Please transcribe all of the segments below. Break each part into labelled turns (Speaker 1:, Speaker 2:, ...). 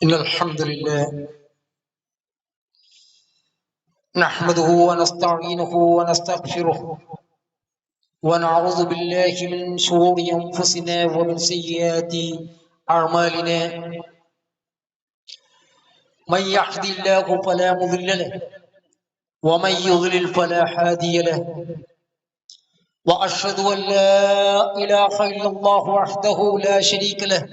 Speaker 1: إن الحمد لله نحمده ونستعينه ونستغفره ونعوذ بالله من شرور أنفسنا ومن سيئات أعمالنا. من يهد الله فلا مضل له ومن يضلل فلا هادي له، وأشهد أن لا إله إلا الله وحده لا شريك له،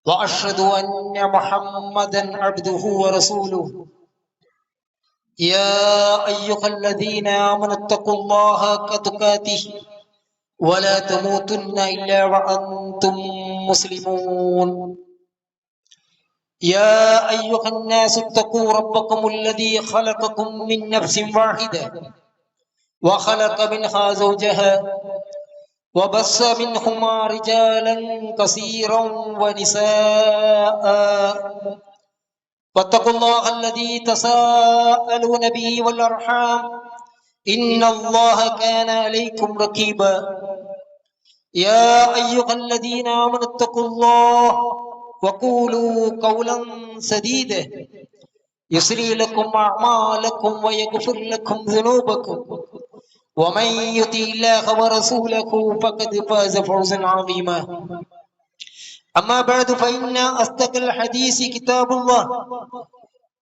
Speaker 1: وأشهد أن محمدا عبده ورسوله. يا أيها الذين آمنوا اتقوا الله حق تقاته ولا تموتن إلا وأنتم مسلمون. يا أيها الناس اتقوا ربكم الذي خلقكم من نفس واحدة وخلق منها زوجها وبث منهما رجالا كثيرا ونساء، واتقوا الله الذي تساءلون به والأرحام إن الله كان عليكم رقيبا. يا أيها الذين آمنوا اتقوا الله وقولوا قولا سديدا يسري لكم أعمالكم ويغفر لكم ذنوبكم، ومن يطع الله ورسوله فقد فاز فوزا عظيما. أما بعد فإن أصدق الحديث كتاب الله،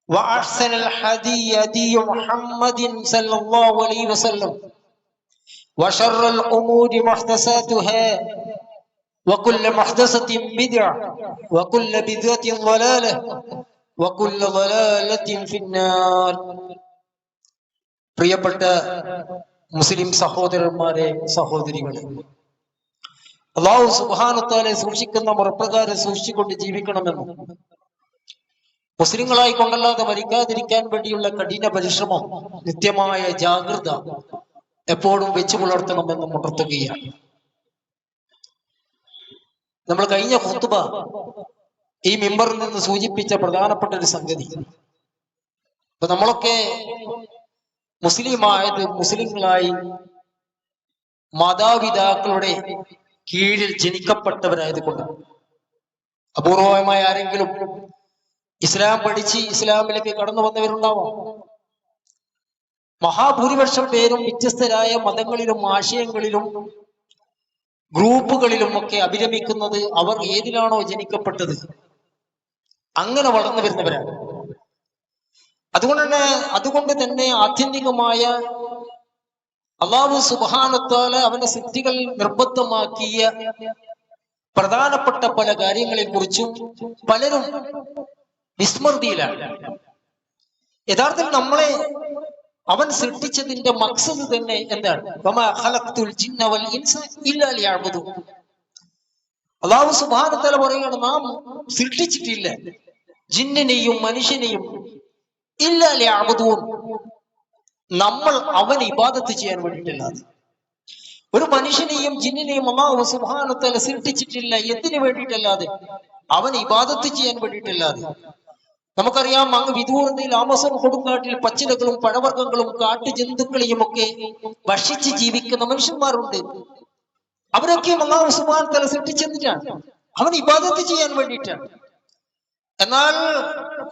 Speaker 1: وأحسن الحديث هدي محمد صلى الله عليه وسلم، وشر الأمور محدثاتها وكل محدثة بدعة وكل بدعة ضلالة وكل ضلالة في النار. പ്രിയപ്പെട്ട മുസ്ലിം സഹോദരന്മാരെ, സഹോദരികളെ, അല്ലാഹു സുബ്ഹാനഹു വ തആല സൂക്ഷിക്കുന്ന മുറപ്രകാരം സൂക്ഷിച്ചുകൊണ്ട് ജീവിക്കണമെന്നും മുസ്ലിങ്ങളായി കൊണ്ടല്ലാതെ മരിക്കാതിരിക്കാൻ വേണ്ടിയുള്ള കഠിന പരിശ്രമം, നിത്യമായ ജാഗ്രത എപ്പോഴും വെച്ചു പുലർത്തണമെന്നും ഉണർത്തുകയാണ്. നമ്മൾ കഴിഞ്ഞ ഖുത്ബ ഈ മിമ്പറിൽ നിന്ന് സൂചിപ്പിച്ച പ്രധാനപ്പെട്ട ഒരു സംഗതി, ഇപ്പൊ നമ്മളൊക്കെ മുസ്ലിമായത് മുസ്ലിങ്ങളായി മാതാപിതാക്കളുടെ കീഴിൽ ജനിക്കപ്പെട്ടവരായത് കൊണ്ടാണ്. അപൂർവമായ ആരെങ്കിലും ഇസ്ലാം പഠിച്ച് ഇസ്ലാമിലേക്ക് കടന്നു വന്നവരുണ്ടാവാം. മഹാഭൂരിപക്ഷം പേരും വ്യത്യസ്തരായ മതങ്ങളിലും ആശയങ്ങളിലും ഗ്രൂപ്പുകളിലും ഒക്കെ അഭിരമിക്കുന്നത് അവർ ഏതിലാണോ ജനിക്കപ്പെട്ടത് അങ്ങനെ വളർന്നു വരുന്നവരാണ്. അതുകൊണ്ട് തന്നെ ആത്യന്തികമായ അല്ലാഹു സുബ്ഹാനഹു വ തആല അവന്റെ സൃഷ്ടികൾ നിർബന്ധമാക്കിയ പ്രധാനപ്പെട്ട പല കാര്യങ്ങളെ കുറിച്ചും പലരും വിസ്മൃതിയിലാണ്. യഥാർത്ഥത്തിൽ നമ്മളെ അവൻ സൃഷ്ടിച്ചതിന്റെ മഖ്സദ് തന്നെ എന്താണ്? വമാ ഖലഖ്തുൽ ജിന്ന വൽ ഇൻസ ഇല്ലാ ലിയഅ്ബുദൂൻ. അല്ലാഹു സുബ്ഹാനഹു വ തആല പറയുകയാണ്, നാം സൃഷ്ടിച്ചിട്ടില്ല ജിന്നിനെയും മനുഷ്യനെയും ഇല്ലാ ലിയഅ്ബുദൂൻ, നമ്മൾ അവനെ ഇബാദത്ത് ചെയ്യാൻ വേണ്ടിയിട്ടല്ലാതെ. ഒരു മനുഷ്യനെയും ജിന്നിനെയും അല്ലാഹു സുബ്ഹാനഹു വ തആല സൃഷ്ടിച്ചിട്ടില്ല എന്തിനു വേണ്ടിയിട്ടല്ലാതെ? അവന് ഇബാദത്ത് ചെയ്യാൻ വേണ്ടിയിട്ടല്ലാതെ. നമുക്കറിയാം, അങ്ങ് വിദൂരതയിൽ ആമസോൺ കൊടുങ്കാട്ടിൽ പച്ചിലകളും പഴവർഗ്ഗങ്ങളും കാട്ടുജന്തുക്കളെയും ഒക്കെ ഭക്ഷിച്ച് ജീവിക്കുന്ന മനുഷ്യന്മാരുണ്ട്. അവരൊക്കെ അല്ലാഹു സുബ്ഹാനഹു വ തആല സൃഷ്ടിച്ചെന്നിട്ടാണ്, അവൻ ഇബാദത്ത് ചെയ്യാൻ വേണ്ടിയിട്ടാണ്. എന്നാൽ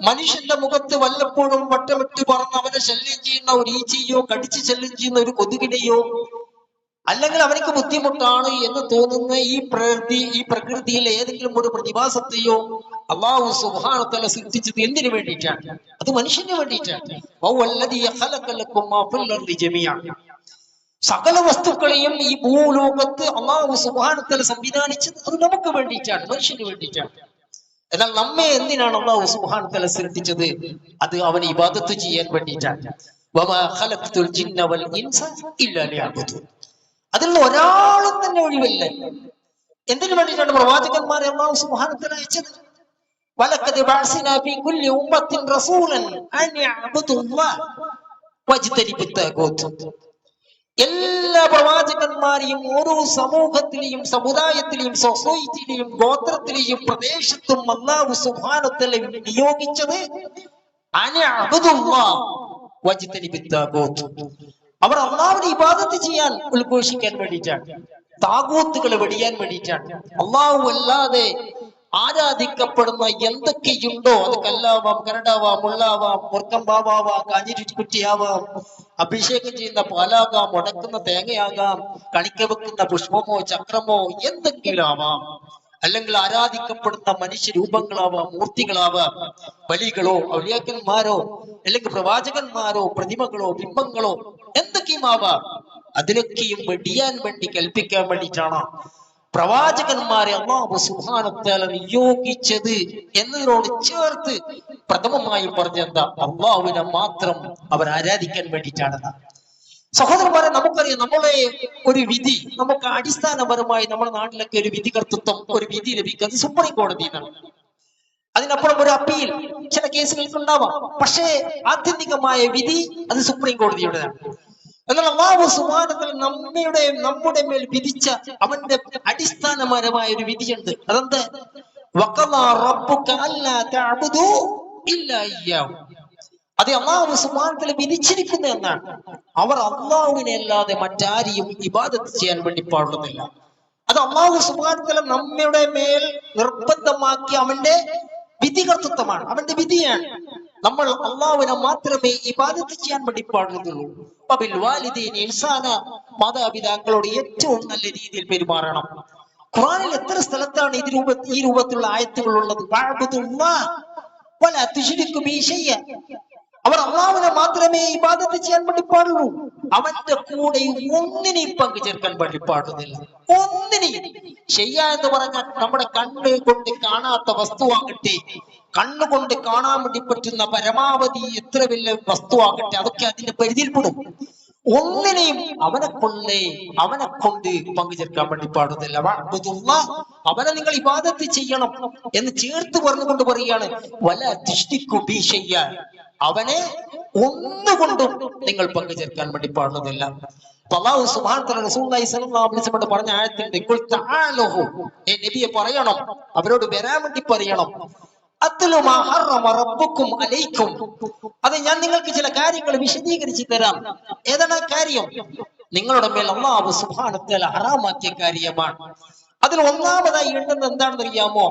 Speaker 1: മനുഷ്യന്റെ മുഖത്ത് വല്ലപ്പോഴും വട്ടമിട്ട് പറന്ന് അവനെ ശല്യം ചെയ്യുന്ന ഒരു ഈച്ചയോ കടിച്ച് ശല്യം ചെയ്യുന്ന ഒരു കൊതുകിനെയോ അല്ലെങ്കിൽ അവനക്ക് ബുദ്ധിമുട്ടാണ് എന്ന് തോന്നുന്ന ഈ പ്രകൃതിയിലെ ഏതെങ്കിലും ഒരു പ്രതിഭാസത്തെയോ അല്ലാഹു സുബ്ഹാനഹു വ തആല സൃഷ്ടിച്ചത് എന്തിനു വേണ്ടിയിട്ടാണ്? അത് മനുഷ്യന് വേണ്ടിയിട്ടാണ്. സകല വസ്തുക്കളെയും ഈ ഭൂലോകത്ത് അല്ലാഹു സുബ്ഹാനഹു വ തആല സംവിധാനിച്ചത് അത് നമുക്ക് വേണ്ടിയിട്ടാണ്, മനുഷ്യന് വേണ്ടിയിട്ടാണ്. എന്നാൽ നമ്മെ എന്തിനാണ് അല്ലാഹു സുബ്ഹാനഹു വ തആല സൃഷ്ടിച്ചത്? അത് അവന് ഇബാദത്ത് ചെയ്യാൻ വേണ്ടിയിട്ടാണ്. വമാ ഖലഖ്തുൽ ജിന്ന വൽ ഇൻസ ഇല്ലാ ലിയഅ്ബുദൂൻ. അതിൽ നിന്ന് ഒരാളും തന്നെ ഒഴിവില്ല. എന്തിനു വേണ്ടിയിട്ടാണ് പ്രവാചകന്മാരെ അല്ലാഹു സുബ്ഹാനഹു വ തആല അയച്ചത്? വലഖദ് ബഅസ്നാ ഫീ കുല്ലി ഉമ്മത്തിൻ റസൂലൻ അൻ യഅ്ബുദുല്ലാഹ വജ്തനിബുത് തഗൂത്ത്. എല്ലാ പ്രവാചകന്മാരെയും ഓരോ സമൂഹത്തിലെയും സമുദായത്തിലെയും സൊസൈറ്റിയിലെയും ഗോത്രത്തിലെയും പ്രദേശത്തും അല്ലാഹു സുബ്ഹാനഹു വ തആല നിയോഗിച്ചത് അൻ യഅ്ബുദുല്ലാഹ വജ്തനിബുത് തഗൂത്ത്. അവർ അള്ളാഹുവിനെ ഇബാദത്ത് ചെയ്യാൻ ഉദ്ഘോഷിക്കാൻ വേണ്ടിയിട്ടാണ്, താഗൂത്തുകളെ വെടിയാൻ വേണ്ടിയിട്ടാണ്. അള്ളാഹു അല്ലാതെ ആരാധിക്കപ്പെടുന്ന എന്തൊക്കെയുണ്ടോ അത് കല്ലാവാം, കരടാവാം, മുള്ളാവാം, മുർക്കം ബാവാവാം, കാഞ്ഞിരിക്കുറ്റിയാവാം, അഭിഷേകം ചെയ്യുന്ന പാലാകാം, ഉടക്കുന്ന തേങ്ങയാകാം, കണിക്ക വെക്കുന്ന പുഷ്പമോ ചക്രമോ എന്തെങ്കിലും ആവാം. അല്ലെങ്കിൽ ആരാധിക്കപ്പെടുന്ന മനുഷ്യരൂപങ്ങളാവാം, മൂർത്തികളാവാം, ബലികളോ ഔലിയാക്കന്മാരോ അല്ലെങ്കിൽ പ്രവാചകന്മാരോ പ്രതിമകളോ ബിംബങ്ങളോ എന്തൊക്കെയും ആവാം. അതിനൊക്കെയും വെടിയാൻ വേണ്ടി കൽപ്പിക്കാൻ വേണ്ടിയിട്ടാണ് പ്രവാചകന്മാരെ അല്ലാഹു സുബ്ഹാനഹു വ തആല നിയോഗിച്ചത് എന്നതിനോട് ചേർത്ത് പ്രഥമമായി പറഞ്ഞെന്താ? അള്ളാഹുവിനെ മാത്രം അവർ ആരാധിക്കാൻ വേണ്ടിയിട്ടാണെന്ന്. സഹോദരന്മാരെ, നമുക്കറിയാം, നമ്മളെ ഒരു വിധി നമുക്ക് അടിസ്ഥാനപരമായി നമ്മുടെ നാട്ടിലൊക്കെ ഒരു വിധി കർത്തൃത്വം, ഒരു വിധി ലഭിക്കുന്നത് സുപ്രീം കോടതിയിൽ നിന്നാണ്. അതിനപ്പുറം ഒരു അപ്പീൽ ചില കേസുകൾക്ക് ഉണ്ടാവാം. പക്ഷേ ആത്യന്തികമായ വിധി അത് സുപ്രീം കോടതിയുടേതാണ്. എന്നാൽ അല്ലാഹു സുബ്ഹാനഹു വ തആല നമ്മുടെ മേൽ വിധിച്ച അവന്റെ അടിസ്ഥാനപരമായ ഒരു വിധിയുണ്ട്. അതെന്ത്? വഖദാ റബ്ബുക അല്ലാ തഅബുദു ഇല്ലാ ഇയ്യാഹു. അത് അല്ലാഹു സുബ്ഹാനഹു വ തആല വിധിച്ചിരിക്കുന്നു എന്നാണ്. അവർ അല്ലാഹുവിനെ അല്ലാതെ മറ്റാരെയും ഇബാദത്ത് ചെയ്യാൻ വേണ്ടി പാടുന്നില്ല. അത് അല്ലാഹു സുബ്ഹാനഹു വ തആല നമ്മുടെ മേൽ നിർബന്ധമാക്കിയ അവന്റെ വിധികർത്തൃത്വമാണ്, അവന്റെ വിധിയാണ്. നമ്മൾ അള്ളാഹുവിനെ മാത്രമേ ഇബാദത്ത് ചെയ്യാൻ വേണ്ടി പാടുന്നുള്ളൂ. മാതാപിതാക്കളോട് ഏറ്റവും നല്ല രീതിയിൽ പെരുമാറണം. ഖുർആനിൽ എത്ര സ്ഥലത്താണ് ഈ രൂപത്തിലുള്ള ആയത്തുകൾ ഉള്ളത്? അവർ അള്ളാഹുവിനെ മാത്രമേ ഇബാദത്ത് ചെയ്യാൻ വേണ്ടി പാടുള്ളൂ. അവന്റെ കൂടെ ഒന്നിനെയും പങ്കു ചേർക്കാൻ വേണ്ടി പാടുന്നില്ല. ഒന്നിനെയും. ശയ്യ എന്ന് പറഞ്ഞാൽ നമ്മുടെ കണ്ണ് കൊണ്ട് കാണാത്ത വസ്തുവാകട്ടെ, കണ്ണുകൊണ്ട് കാണാൻ വേണ്ടി പറ്റുന്ന പരമാവധി എത്ര വലിയ വസ്തുവാകട്ടെ, അതൊക്കെ അതിന്റെ പരിധിയിൽപ്പെടും. ഒന്നിനെയും അവനെ കൊണ്ട് പങ്കു ചേർക്കാൻ വേണ്ടി പാടുന്നില്ല. അവനെ നിങ്ങൾ ഇബാദത്ത് ചെയ്യണം എന്ന് ചേർത്ത് പറഞ്ഞുകൊണ്ട് പറയുകയാണ്, വല തുശ്രികു ബി ശയ്യ. അവനെ ഒന്നുകൊണ്ടും നിങ്ങൾ പങ്കു ചേർക്കാൻ വേണ്ടി പാടുന്നില്ല. അല്ലാഹു സുബ്ഹാനഹു വ തആല റസൂലുള്ളാഹി സ്വല്ലല്ലാഹു അലൈഹി വസല്ലം പറഞ്ഞ ആയത്തുണ്ട്, ഖുൽ തആലഹു, നബിയെ പറയണം, അവരോട് വരാൻ വേണ്ടി പറയണം, അത്ലു മാ ഹറമ റബ്ബുക്കും അലൈക്കും. അത് ഞാൻ നിങ്ങൾക്ക് ചില കാര്യങ്ങൾ വിശദീകരിച്ചു തരാം. ഏതാണ് കാര്യം? നിങ്ങളുടെ മേൽ അല്ലാഹു സുബ്ഹാനഹു വ തആല ഹറാമാക്കിയ കാര്യമാണ്. അതിൽ ഒന്നാമതായി ഉണ്ടെന്ന് എന്താണെന്ന് അറിയാമോ?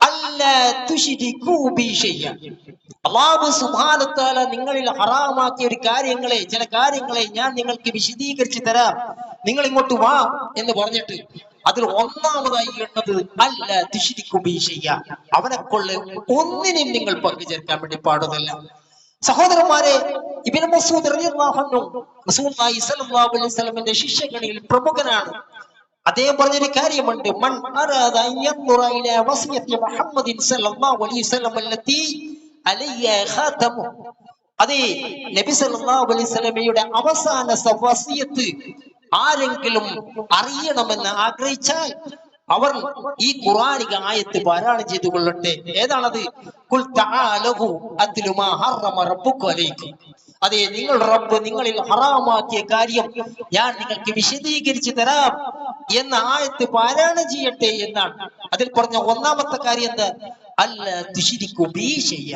Speaker 1: അല്ലാ തുശ്രികൂ ബി ശയ്യ. അല്ലാഹു സുബ്ഹാനഹു വ തആല നിങ്ങളിൽ ഹറാമാക്കിയ ചില കാര്യങ്ങളെ ഞാൻ നിങ്ങൾക്ക് വിശദീകരിച്ചു തരാം, നിങ്ങൾ ഇങ്ങോട്ട് വാ എന്ന് പറഞ്ഞിട്ട് അതിൽ ഒന്നാമതായി ഉള്ളത് അല്ലാ തുശ്രികൂ ബി ശയ്യ. അവനെ കൊണ്ട് ഒന്നിനെയും നിങ്ങൾ പങ്കു ചേർക്കാൻ വേണ്ടി പാടുന്നില്ല. സഹോദരന്മാരെ, ഇബ്നു മസ്ഊദ് റളിയല്ലാഹു അൻഹു റസൂലുള്ളാഹി സ്വല്ലല്ലാഹു അലൈഹി വസല്ലമയുടെ ശിഷ്യഗണങ്ങളിൽ പ്രമുഖനാണ്. അദ്ദേഹം പറഞ്ഞൊരു കാര്യമുണ്ട്, മൻ അറാദ അൻ യൻദുറ ഇലാ വസിയത്തി മുഹമ്മദിൻ സ്വല്ലല്ലാഹു അലൈഹി വസല്ലം അല്ലതി അലയ്യ ഖാതമു. അതേ നബി സല്ലല്ലാഹു അലൈഹി വസല്ലമയുടെ അവസാന വസിയത്ത് ആരെങ്കിലും അറിയണമെന്ന് ആഗ്രഹിച്ചാൽ അവർ ഈ ഖുർആനിക ആയത്ത് പാരായണം ചെയ്തു കൊള്ളട്ടെ. ഏതാണത്? ഖുൽ തആലഹു അത്ലു മാ ഹറമ റബ്ബുക അലൈക്കും. അതെ, നിങ്ങളിൽ ഹറാമാക്കിയ കാര്യം ഞാൻ നിങ്ങൾക്ക് വിശദീകരിച്ചു തരാം എന്ന ആയത്ത് പാരായണം ചെയ്യട്ടെ എന്നാണ്. അതിൽ പറഞ്ഞ ഒന്നാമത്തെ കാര്യം എന്താ? അല്ലാ തുശ്രികൂ ബി ശയ്യ.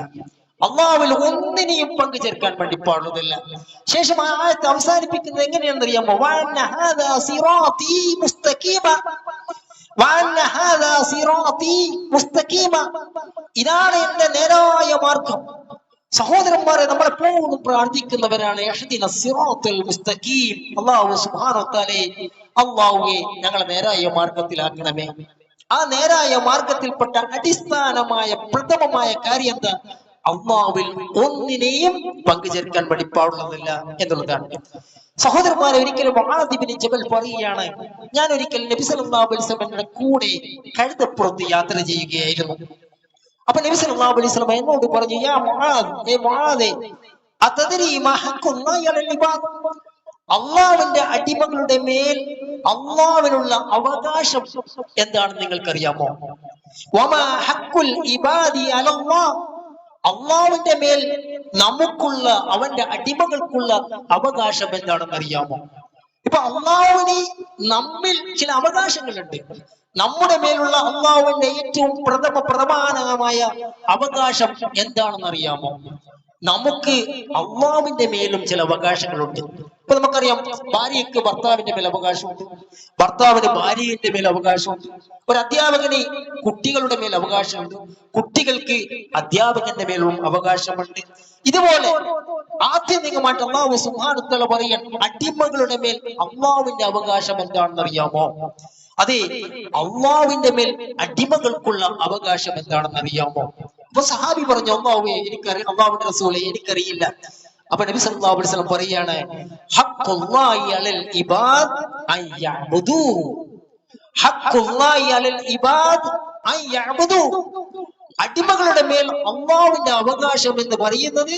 Speaker 1: അള്ളാഹുവിൽ ഒന്നിനെയും പങ്കു ചേർക്കാൻ വേണ്ടി പാടുന്നില്ല. ശേഷം ആ ആയത്ത് അവസാനിപ്പിക്കുന്നത് എങ്ങനെയാണെന്ന് അറിയാമോ? വഅന്ന ഹാദാ സിറാതീ മുസ്തഖീമ, വഅന്ന ഹാദാ സിറാതീ മുസ്തഖീമ. ഇതാണ് എന്റെ നേരായ മാർഗം. സഹോദരന്മാരെ, നമ്മളെപ്പോഴും പ്രാർത്ഥിക്കുന്നവരാണ് ഇഹ്ദിന സിറാത്തൽ മുസ്തഖീം. അല്ലാഹു സുബ്ഹാനഹു വ തആല, അല്ലാഹുവേ ഞങ്ങളെ നേരായ മാർഗത്തിലാക്കണമേ. ആ നേരായ മാർഗത്തിൽപ്പെട്ട അടിസ്ഥാനമായ പ്രഥമമായ കാര്യം എന്താ? അല്ലാഹുവിൽ ഒന്നിനെയും പങ്കു ചേർക്കാൻ വേണ്ടി പാടുള്ളതില്ല എന്നുള്ളതാണ്. സഹോദരന്മാരെ, ഒരിക്കലും മുആദ് ഇബ്നു ജബൽ പറയുകയാണ്, ഞാൻ ഒരിക്കൽ നബി സല്ലല്ലാഹു അലൈഹി വസല്ലമയുടെ കൂടെ കഴുതപ്പുറത്ത് യാത്ര ചെയ്യുകയായിരുന്നു. അപ്പൊ നബി സല്ലല്ലാഹു അലൈഹി വസല്ലം എന്നോട് പറഞ്ഞു, യാ മുആദ്, മുആദേ, അതദരി മാ ഹഖ്ഖുല്ലാഹി അലൽ ഇബാദ്. അള്ളാഹുവിന്റെ അടിമകളുടെ മേൽ അള്ളാഹുവിനുള്ള അവകാശം എന്താണെന്ന് നിങ്ങൾക്കറിയാമോ? വമാ ഹഖ്ഖുൽ ഇബാദി അലല്ലാഹ്. അള്ളാഹുവിന്റെ മേൽ നമുക്കുള്ള, അവന്റെ അടിമകൾക്കുള്ള അവകാശം എന്താണെന്ന് അറിയാമോ? ഇപ്പൊ അള്ളാഹുവിന് നമ്മിൽ ചില അവകാശങ്ങളുണ്ട്. നമ്മുടെ മേലുള്ള അള്ളാഹുവിന്റെ ഏറ്റവും പ്രധാനമായ അവകാശം എന്താണെന്ന് അറിയാമോ? നമുക്ക് അള്ളാഹുവിന്റെ മേലും ചില അവകാശങ്ങളുണ്ട്. ഇപ്പൊ നമുക്കറിയാം, ഭാര്യയ്ക്ക് ഭർത്താവിന്റെ മേൽ അവകാശമുണ്ട്, ഭർത്താവിന് ഭാര്യയുടെ മേൽ അവകാശമുണ്ട്, ഒരു അധ്യാപകന് കുട്ടികളുടെ മേൽ അവകാശമുണ്ട്, കുട്ടികൾക്ക് അധ്യാപകന്റെ മേലും അവകാശമുണ്ട്. ഇതുപോലെ ആത്യന്തികമായിട്ട് അള്ളാഹു സുബ്ഹാനഹു വ തആല പറയാൻ, അടിമകളുടെ മേൽ അള്ളാഹുവിന്റെ അവകാശം എന്താണെന്ന് അറിയാമോ? അതെ, അള്ളാഹുവിന്റെ മേൽ അടിമകൾക്കുള്ള അവകാശം എന്താണെന്ന് അറിയാമോ? അപ്പൊ സഹാബി പറഞ്ഞു, അള്ളാഹുവേ എനിക്കറിയാം, അള്ളാഹുവിന്റെ റസൂലേ എനിക്കറിയില്ല. അപ്പൊ നബി സല്ലല്ലാഹു അലൈഹി വസല്ലം പറയാണ്, ഹഖ്ഖുല്ലാഹി അലൽ ഇബാദ് അൻ യഅ്ബുദൂ, ഹഖ്ഖുല്ലാഹി അലൽ ഇബാദ് അൻ യഅ്ബുദൂ. അടിമകളുടെ മേൽ അള്ളാഹുവിന്റെ അവകാശം എന്ന് പറയുന്നത്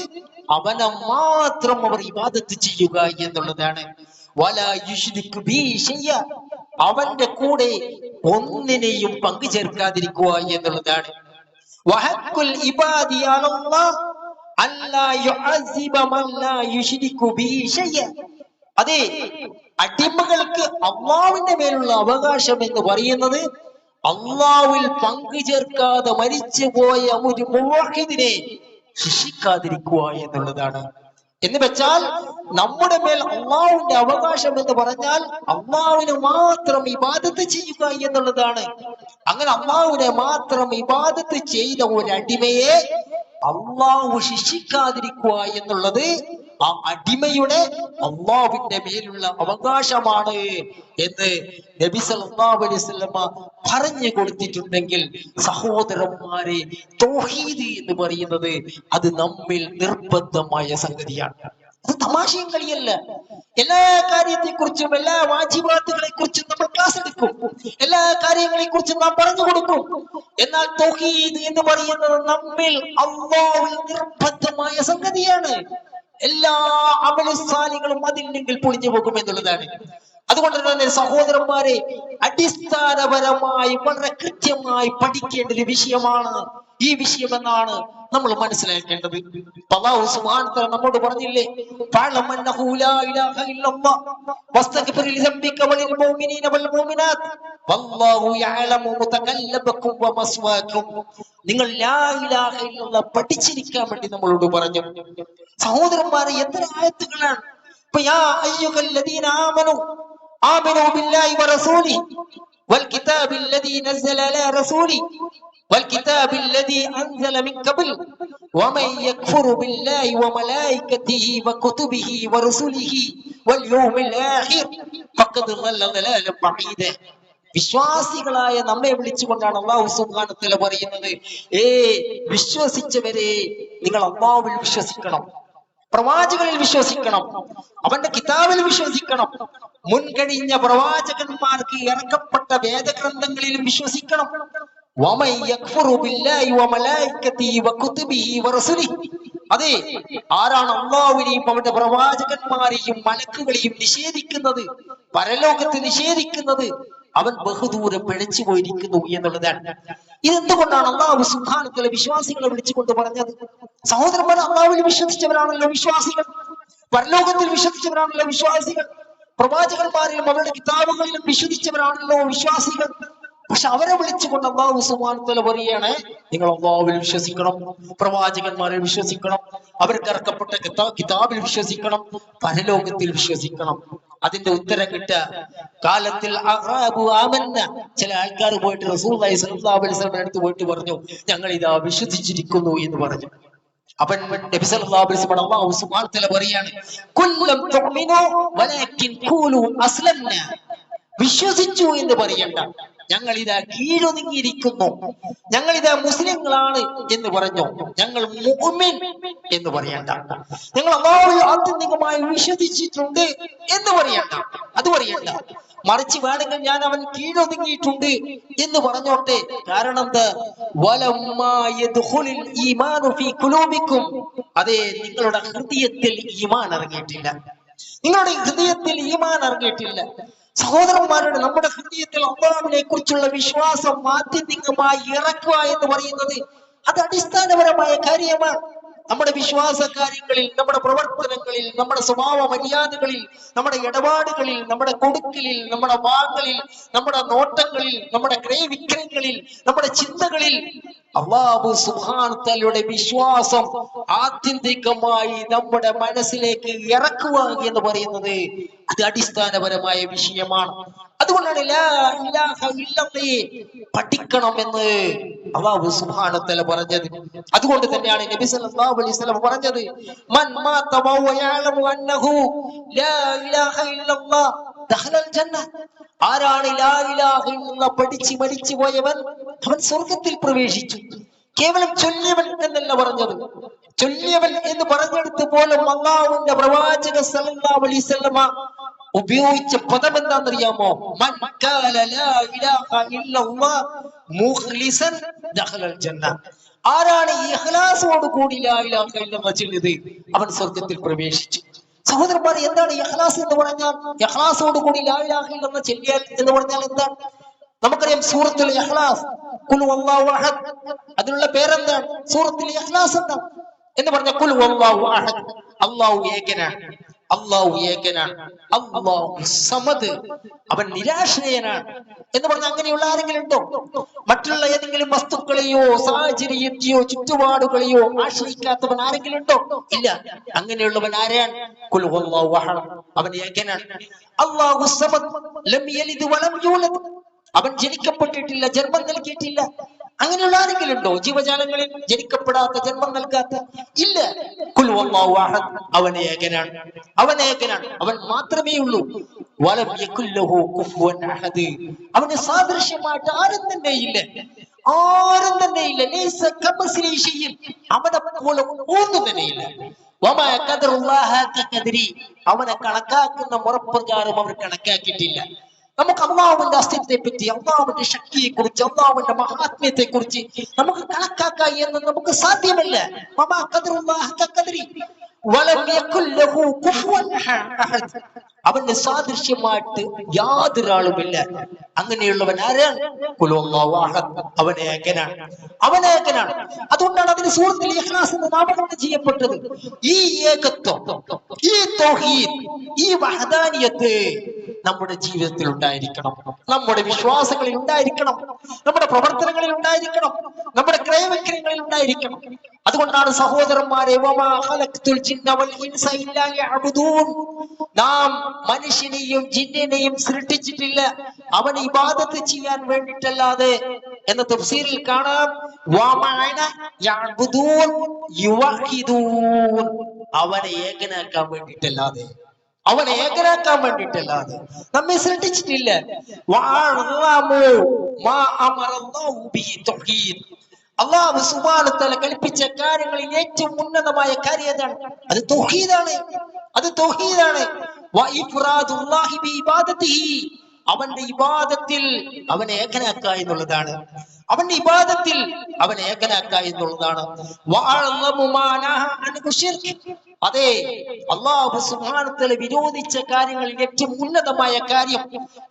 Speaker 1: അവനെ മാത്രം അവർ ഇബാദത്ത് ചെയ്യുക എന്നുള്ളതാണ്. വലാ യുശ്രികു ബിഹി ശൈഅ, അവന്റെ കൂടെ ഒന്നിനെയും പങ്കു ചേർക്കാതിരിക്കുക എന്നുള്ളതാണ്. വഹഖുൽ ഇബാദി അലല്ലാഹ് അല്ലാ യുഅസിബ മൻ ലാ യുശ്രികു ബിഹി ശൈഅ. അതെ, അടിമകൾക്ക് അള്ളാഹുവിന്റെ മേലുള്ള അവകാശം എന്ന് പറയുന്നത് അള്ളാഹുവിൽ പങ്കു ചേർക്കാതെ മരിച്ചുപോയ ഒരു മുവഹിദിനെ ശിക്ഷിക്കാതിരിക്കുക എന്നുള്ളതാണ്. എന്ന് വെച്ചാൽ നമ്മുടെ മേൽ അള്ളാഹുവിന്റെ അവകാശം എന്ന് പറഞ്ഞാൽ അള്ളാഹുവിന് മാത്രം ഇബാദത്ത് ചെയ്യുക എന്നുള്ളതാണ്. അങ്ങനെ അള്ളാഹുവിനെ മാത്രം ഇബാദത്ത് ചെയ്ത ഒരു അടിമയെ അള്ളാഹു ശിക്ഷിക്കാതിരിക്കുക എന്നുള്ളത് ആ അടിമയുടെ അള്ളാഹുവിന്റെ മേലുള്ള അവകാശമാണ് എന്ന് നബി സല്ലല്ലാഹു അലൈഹി വസല്ലം പറഞ്ഞു കൊടുത്തിട്ടുണ്ടെങ്കിൽ, സഹോദരന്മാരെ, തൗഹീദ് എന്ന് പറയുന്നത് അത് നമ്മിൽ നിർബന്ധമായ സംഗതിയാണ്. അത് തമാശയും കളിയല്ല. എല്ലാ കാര്യത്തെ കുറിച്ചും, എല്ലാ വാജിബാത്തുകളെ കുറിച്ചും നമ്മൾ ക്ലാസ് എടുക്കും, എല്ലാ കാര്യങ്ങളെ കുറിച്ചും നാം പറഞ്ഞു കൊടുക്കും. എന്നാൽ തൗഹീദ് എന്ന് പറയുന്നത് നമ്മിൽ അല്ലാഹുവിൽ നിർബന്ധമായ സംഗതിയാണ്. എല്ലാ അമലുസാലികളും അതില്ലെങ്കിൽ പൊളിഞ്ഞു പോകും എന്നുള്ളതാണ്. അതുകൊണ്ട് തന്നെ സഹോദരന്മാരെ, അടിസ്ഥാനപരമായി വളരെ കൃത്യമായി പഠിക്കേണ്ട ഒരു വിഷയമാണ് ഈ വിഷയം എന്നാണ് നമ്മൾ മനസ്സിലാക്കേണ്ടത്. അല്ലാഹു സുബ്ഹാനഹു വ തആല നമ്മോട് പറഞ്ഞില്ലേ, ഫഅലം അന്നഹു ലാ ഇലാഹ ഇല്ലല്ലാഹ് വസ്തഗ്ഫിർ ലിദംബിക വലിൽ മുഅ്മിനീന വൽ മുഅ്മിനാത്ത് വല്ലാഹു യഅലമു മുതകല്ലബകും വമസ്വാകും. നിങ്ങൾ ലാ ഇലാഹ ഇല്ലല്ലാഹ് പഠിച്ചിരിക്കാൻ വേണ്ടി നമ്മളോട് പറഞ്ഞു. സഹോദരന്മാരെ, എത്ര ആയത്തുകളാണ്! ഇപ്പൊ യാ അയ്യുഹല്ലദീന ആമനു ആമിനു ബില്ലാഹി വറസൂലിഹി വൽ കിതാബിൽ ലദീ നസ്സല അലാ റസൂലിഹി والكتاب الذي أنزل من قبل ومن يكفر بالله وملائكته وكتبه ورسله واليوم الآخر فقد ضل ضلالا بعيدا. വിശ്വാസികളായ നമ്മെ വിളിച്ചുകൊണ്ടാണ് അല്ലാഹു സുബ്ഹാനഹു വ തആല പറയുന്നത്, വിശ്വസിച്ചവരെ, നിങ്ങൾ അല്ലാഹുവിൽ വിശ്വസിക്കണം, പ്രവാചകനിൽ വിശ്വസിക്കണം, അവന്റെ കിതാബിൽ വിശ്വസിക്കണം, മുൻകഴിഞ്ഞ പ്രവാചകന്മാർക്ക് ഇറക്കപ്പെട്ട വേദഗ്രന്ഥങ്ങളിലും വിശ്വസിക്കണം. അതെ, ആരാണ് അല്ലാഹുവിനെയും അവന്റെ പ്രവാചകന്മാരെയും മലക്കുകളെയും നിഷേധിക്കുന്നത്, പരലോകത്ത് നിഷേധിക്കുന്നത്, അവൻ ബഹുദൂരം പിഴച്ചു പോയിരിക്കുന്നു എന്നുള്ളതാണ്. ഇതെന്തുകൊണ്ടാണ് അല്ലാഹു സുബ്ഹാനഹു വ തആല വിശ്വാസികളെ വിളിച്ചുകൊണ്ട് പറഞ്ഞത്? സഹോദരന്മാർ, അല്ലാഹുവിൽ വിശ്വസിച്ചവരാണല്ലോ വിശ്വാസികൾ, പരലോകത്തിൽ വിശ്വസിച്ചവരാണല്ലോ വിശ്വാസികൾ, പ്രവാചകന്മാരിലും അവരുടെ കിതാബുകളിലും വിശ്വസിച്ചവരാണല്ലോ വിശ്വാസികൾ. പക്ഷെ അവരെ വിളിച്ചുകൊണ്ട് അല്ലാഹു സുബ്ഹാനഹു വ തആല പറയാണ്, നിങ്ങൾ അല്ലാഹുവിൽ വിശ്വസിക്കണം, പ്രവാചകന്മാരെ വിശ്വസിക്കണം, അവർക്ക് ഇറക്കപ്പെട്ട കിതാബിൽ വിശ്വസിക്കണം, പരലോകത്തിൽ വിശ്വസിക്കണം. അതിന്റെ ഉത്തരം കിട്ട കാലത്തിൽ ചില ആൾക്കാർ പോയിട്ട് റസൂലുള്ളാഹി സ്വല്ലല്ലാഹു അലൈഹി വസല്ലം അടുത്ത് പോയിട്ട് പറഞ്ഞു, ഞങ്ങൾ ഇതാ വിശ്വസിച്ചിരിക്കുന്നു എന്ന് പറഞ്ഞു. അപ്പൊ നബി സല്ലല്ലാഹു അലൈഹി വസല്ലം അല്ലാഹു സുബ്ഹാനഹു വ തആല പറയാണ്, കുല്ലം തുഅ്മിനു വലാകിൻ ഖൂലു അസ്ലംനാ, വിശ്വസിച്ചു എന്ന് പറയണ്ട, ഞങ്ങൾ ഇതാ കീഴൊതുങ്ങിയിരിക്കുന്നു, ഞങ്ങൾ ഇതാ മുസ്ലിങ്ങളാണ് എന്ന് പറഞ്ഞു, ഞങ്ങൾ മുഅ്മിൻ എന്ന് പറയണ്ട, ഞങ്ങൾ അല്ലാഹുവിൽ ആത്യന്തികമായി വിശ്വസിച്ചിട്ടുണ്ട് എന്ന് പറയണ്ട, അത് പറയണ്ട. മറിച്ച് വേണമെങ്കിൽ ഞാൻ അവൻ കീഴൊതുങ്ങിയിട്ടുണ്ട് എന്ന് പറഞ്ഞോട്ടെ. കാരണം എന്താ? അതെ, നിങ്ങളുടെ ഹൃദയത്തിൽ ഈമാൻ ഇറങ്ങിയിട്ടില്ല, നിങ്ങളുടെ ഹൃദയത്തിൽ ഈമാൻ ഇറങ്ങിയിട്ടില്ല. സഹോദരന്മാരുടെ, നമ്മുടെ ഹൃദയത്തിൽ അല്ലാഹുവിനെ കുറിച്ചുള്ള വിശ്വാസം ആത്യന്തികമായി ഇറക്കുക എന്ന് പറയുന്നത് അത് അടിസ്ഥാനപരമായ കാര്യമാണ്. നമ്മുടെ വിശ്വാസ കാര്യങ്ങളിൽ, നമ്മുടെ പ്രവർത്തനങ്ങളിൽ, നമ്മുടെ സ്വഭാവ മര്യാദകളിൽ, നമ്മുടെ ഇടപാടുകളിൽ, നമ്മുടെ കൊടുക്കലിൽ, നമ്മുടെ വാങ്ങലിൽ, നമ്മുടെ നോട്ടങ്ങളിൽ, നമ്മുടെ ക്രയവിക്രയങ്ങളിൽ, നമ്മുടെ ചിന്തകളിൽ അല്ലാഹു സുബ്ഹാനഹു തആലയുടെ വിശ്വാസം ആത്യന്തികമായി നമ്മുടെ മനസ്സിലേക്ക് ഇറക്കുക എന്ന് പറയുന്നത് അത് അടിസ്ഥാനപരമായ വിഷയമാണ്. അതുകൊണ്ടാണ് ലാ ഇലാഹ ഇല്ലല്ലാഹ് പഠിക്കണമെന്ന് അല്ലാഹു സുബ്ഹാനഹു തആല പറഞ്ഞത്. അതുകൊണ്ട് തന്നെയാണ് നബി സല്ലല്ലാഹു അലൈഹി വസല്ലം പറഞ്ഞത്, മൻ മാത വഹുവ യഅലമു അന്നഹു ലാ ഇലാഹ ഇല്ലല്ലാഹ് ദഖലൽ ജന്ന. ആരാണ് ലാ ഇലാഹ ഇല്ലല്ലാഹ് പഠിച്ച് മരിച്ചു പോയവൻ, അവൻ സ്വർഗ്ഗത്തിൽ പ്രവേശിച്ചു. കേവലം ചൊല്ലിയവൻ എന്നല്ല പറഞ്ഞത്. ചൊല്ലിയവൻ എന്ന് പറഞ്ഞെടുത്ത് പോലും അല്ലാഹുവിന്റെ പ്രവാചക സല്ലല്ലാഹു അലൈഹി വസല്ലമ ഉപയോഗിച്ച പദം എന്താണെന്നറിയാമോ? മൻ ഖാല ലാ ഇലാഹ ഇല്ലല്ലാഹ് മുഖ്ലിസൻ ദഖലൽ ജന്ന. ആരാണ് ഇഖ്ലാസോട് കൂടി ലാ ഇലാഹ ഇല്ലല്ലാഹ് ചൊല്ലിയത്, അവൻ സ്വർഗ്ഗത്തിൽ പ്രവേശിച്ചു. സഹോദരന്മാരെ, എന്താണ് ഇഖ്ലാസ് എന്ന് പറഞ്ഞാൽ? ഇഖ്ലാസോട് കൂടി ലാ ഇലാഹ ഇല്ലല്ലാഹ് ചൊല്ലിയാൽ എന്ന് പറഞ്ഞാൽ എന്താണ്? നമുക്കറിയാം സൂറത്തുൽ ഇഖ്ലാസ്, ഖുൽ ഹുവല്ലാഹു അഹദ്, അതിനുള്ള പേരെന്താണ്? സൂറത്തുൽ ഇഖ്ലാസ് എന്താണ് എന്ന് പറഞ്ഞാൽ ഖുൽ ഹുവല്ലാഹു അഹദ്, അല്ലാഹു ഏകനാണ്, അല്ലാഹു ഏകനാണ്, അല്ലാഹു സമദ്, അവൻ നിരാശ്രയനാണ് എന്ന് പറഞ്ഞാൽ അങ്ങനെയുള്ള ആരെങ്കിലും ഉണ്ടോ? മറ്റുള്ള ഏതെങ്കിലും വസ്തുക്കളെയോ സാഹചര്യത്തെയോ ചുറ്റുപാടുകളെയോ ആശ്രയിക്കാത്തവൻ ആരെങ്കിലും ഉണ്ടോ? ഇല്ല. അങ്ങനെയുള്ളവൻ ആരാണ്? ഖുൽ ഹുവല്ലാഹു അഹദ്, അവൻ ഏകനാണ്. അല്ലാഹു സമദ്, ലം യലിദ് വലം യൂലദ്, അവൻ ജനിക്കപ്പെട്ടിട്ടില്ല, ജന്മം നൽകിയിട്ടില്ല. അങ്ങനെയുള്ള ആരെങ്കിലും ഉണ്ടോ? ജീവജാലങ്ങളിൽ ജനിക്കപ്പെടാത്ത, ജന്മം നൽകാത്ത? ഇല്ല. ഖുൽ ഹുവല്ലാഹു അഹദ്, അവൻ ഏകനാണ്, അവൻ ഏകനാണ്, അവൻ മാത്രമേ ഉള്ളൂ. വലം യകുൽ ലഹു കുഫുവൻ അഹദ്, അവന് സാദൃശ്യമായിട്ട് ആരും തന്നെ ഇല്ല, ആരും തന്നെ ഇല്ല. ലൈസ കമസ്ലിഹി ഷൈഇൻ, അവനെ പോലെ ഒന്നും തന്നെ ഇല്ല. വമാ ഖദറുല്ലാഹ കഖദരി, അവനെ കണക്കാക്കുന്ന മുറപ്രകാരം അവർ കണക്കാക്കിയിട്ടില്ല. നമുക്ക് അല്ലാഹുവിന്റെ അസ്തിത്വത്തെ പറ്റി, അല്ലാഹുവിന്റെ ശക്തിയെ കുറിച്ച്, അല്ലാഹുവിന്റെ മഹാത്മ്യത്തെ കുറിച്ച് നമുക്ക് കണക്കാക്കുക എന്ന് നമുക്ക് സാധ്യമല്ല. വമാ ഖദറുല്ലാഹ കഖദരി വലം യകുൽ ലഹു കുഫുവൻ അഹദ്, അവന്റെ സാദൃശ്യമായിട്ട് യാതൊരാളുമില്ല. അങ്ങനെയുള്ളവൻ ആരാണ്? ഖുൽ ഹുവല്ലാഹു അഹദ്, അവൻ ഏകനാണ്, അവൻ ഏകനാണ്. അതുകൊണ്ടാണ് അതിന് സൂറത്തുൽ ഇഖ്ലാസ് എന്ന് നാമകരണം ചെയ്യപ്പെട്ടത്. ഈ ഏകത്വം, ഈ തൗഹീദ്, ഈ വഹദാനിയത്ത് നമ്മുടെ ജീവിതത്തിൽ ഉണ്ടായിരിക്കണം, നമ്മുടെ വിശ്വാസങ്ങളിൽ ഉണ്ടായിരിക്കണം, നമ്മുടെ പ്രവർത്തനങ്ങളിൽ ഉണ്ടായിരിക്കണം, നമ്മുടെ ക്രയവിക്രയങ്ങളിൽ ഉണ്ടായിരിക്കണം. അതുകൊണ്ടാണ് സഹോദരന്മാരെ, വമാ ഖലഖ്തുൽ ജിന്ന വൽ ഇൻസ ഇല്ലാ ലിയഅ്ബുദൂൻ, നാം മനുഷ്യനെയും ജിന്നിനെയും സൃഷ്ടിച്ചിട്ടില്ല അവൻ ഇബാദത്ത് ചെയ്യാൻ വേണ്ടിയിട്ടല്ലാതെ എന്ന തഫ്സീറിൽ കാണാം. വമഅന യഅ്ബുദൂൻ യുവഹിദൂൻ, അവനെ ഏകനാക്കാൻ വേണ്ടിയിട്ടല്ലാതെ, അവനെ ഏകനാക്കാൻ വേണ്ടിയിട്ടല്ലാതെ നമ്മെ സൃഷ്ടിച്ചിട്ടില്ല. അല്ലാഹു സുബ്ഹാനഹു വ തആല കൽപ്പിച്ച കാര്യങ്ങളിൽ ഏറ്റവും ഉന്നതമായ കാര്യം ഏതാണ്? അത് തൗഹീദാണ്, അത് തൗഹീദാണ്. വഇഫ്റാദുല്ലാഹി ബിഇബാദതിഹി, അവന്റെ ഇബാദത്തിൽ അവനെ ഏകനാക്കുക എന്നുള്ളതാണ്, അവന്റെ ഇബാദത്തിൽ അവനെ ഏകനാക്കുക എന്നുള്ളതാണ്. അതെ, അല്ലാഹു സുബ്ഹാനഹു വ തആല വിരോധിച്ച കാര്യങ്ങളിൽ ഏറ്റവും ഉന്നതമായ കാര്യം,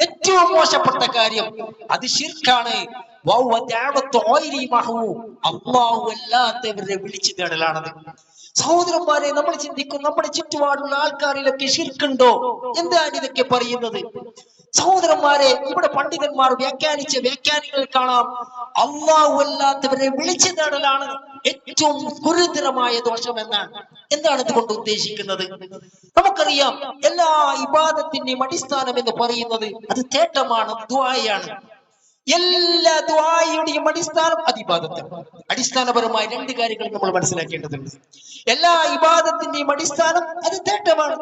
Speaker 1: ഏറ്റവും മോശപ്പെട്ട കാര്യം അത് ശിർക്കാണ്. അല്ലാഹു അല്ലാത്തവരെ വിളിച്ചു തേടലാണത്. സഹോദരന്മാരെ, നമ്മൾ ചിന്തിക്കും നമ്മുടെ ചുറ്റുപാടുള്ള ആൾക്കാരിലൊക്കെ ശിർക്കുണ്ടോ? എന്താണ് ഇതൊക്കെ പറയുന്നത്? സഹോദരന്മാരെ, ഇവിടെ പണ്ഡിതന്മാർ വ്യാഖ്യാനിച്ച വ്യാഖ്യാനങ്ങൾ കാണാം. അല്ലാഹു അല്ലാത്തവരെ വിളിച്ചു തേടലാണ് ഏറ്റവും ഗുരുതരമായ ദോഷം എന്നാണ്. എന്താണ് ഇതുകൊണ്ട് ഉദ്ദേശിക്കുന്നത്? നമുക്കറിയാം, എല്ലാ ഇബാദത്തിന്റെയും അടിസ്ഥാനം എന്ന് പറയുന്നത് അത് തേട്ടമാണ്, ദുആയാണ്. എല്ലാ ദുആയുടെയും അടിസ്ഥാനം അത് ഇബാദത്താണ്. അടിസ്ഥാനപരമായ രണ്ട് കാര്യങ്ങൾ നമ്മൾ മനസ്സിലാക്കേണ്ടതുണ്ട്. എല്ലാ ഇബാദത്തിന്റെയും അടിസ്ഥാനം അത് തേട്ടമാണ്.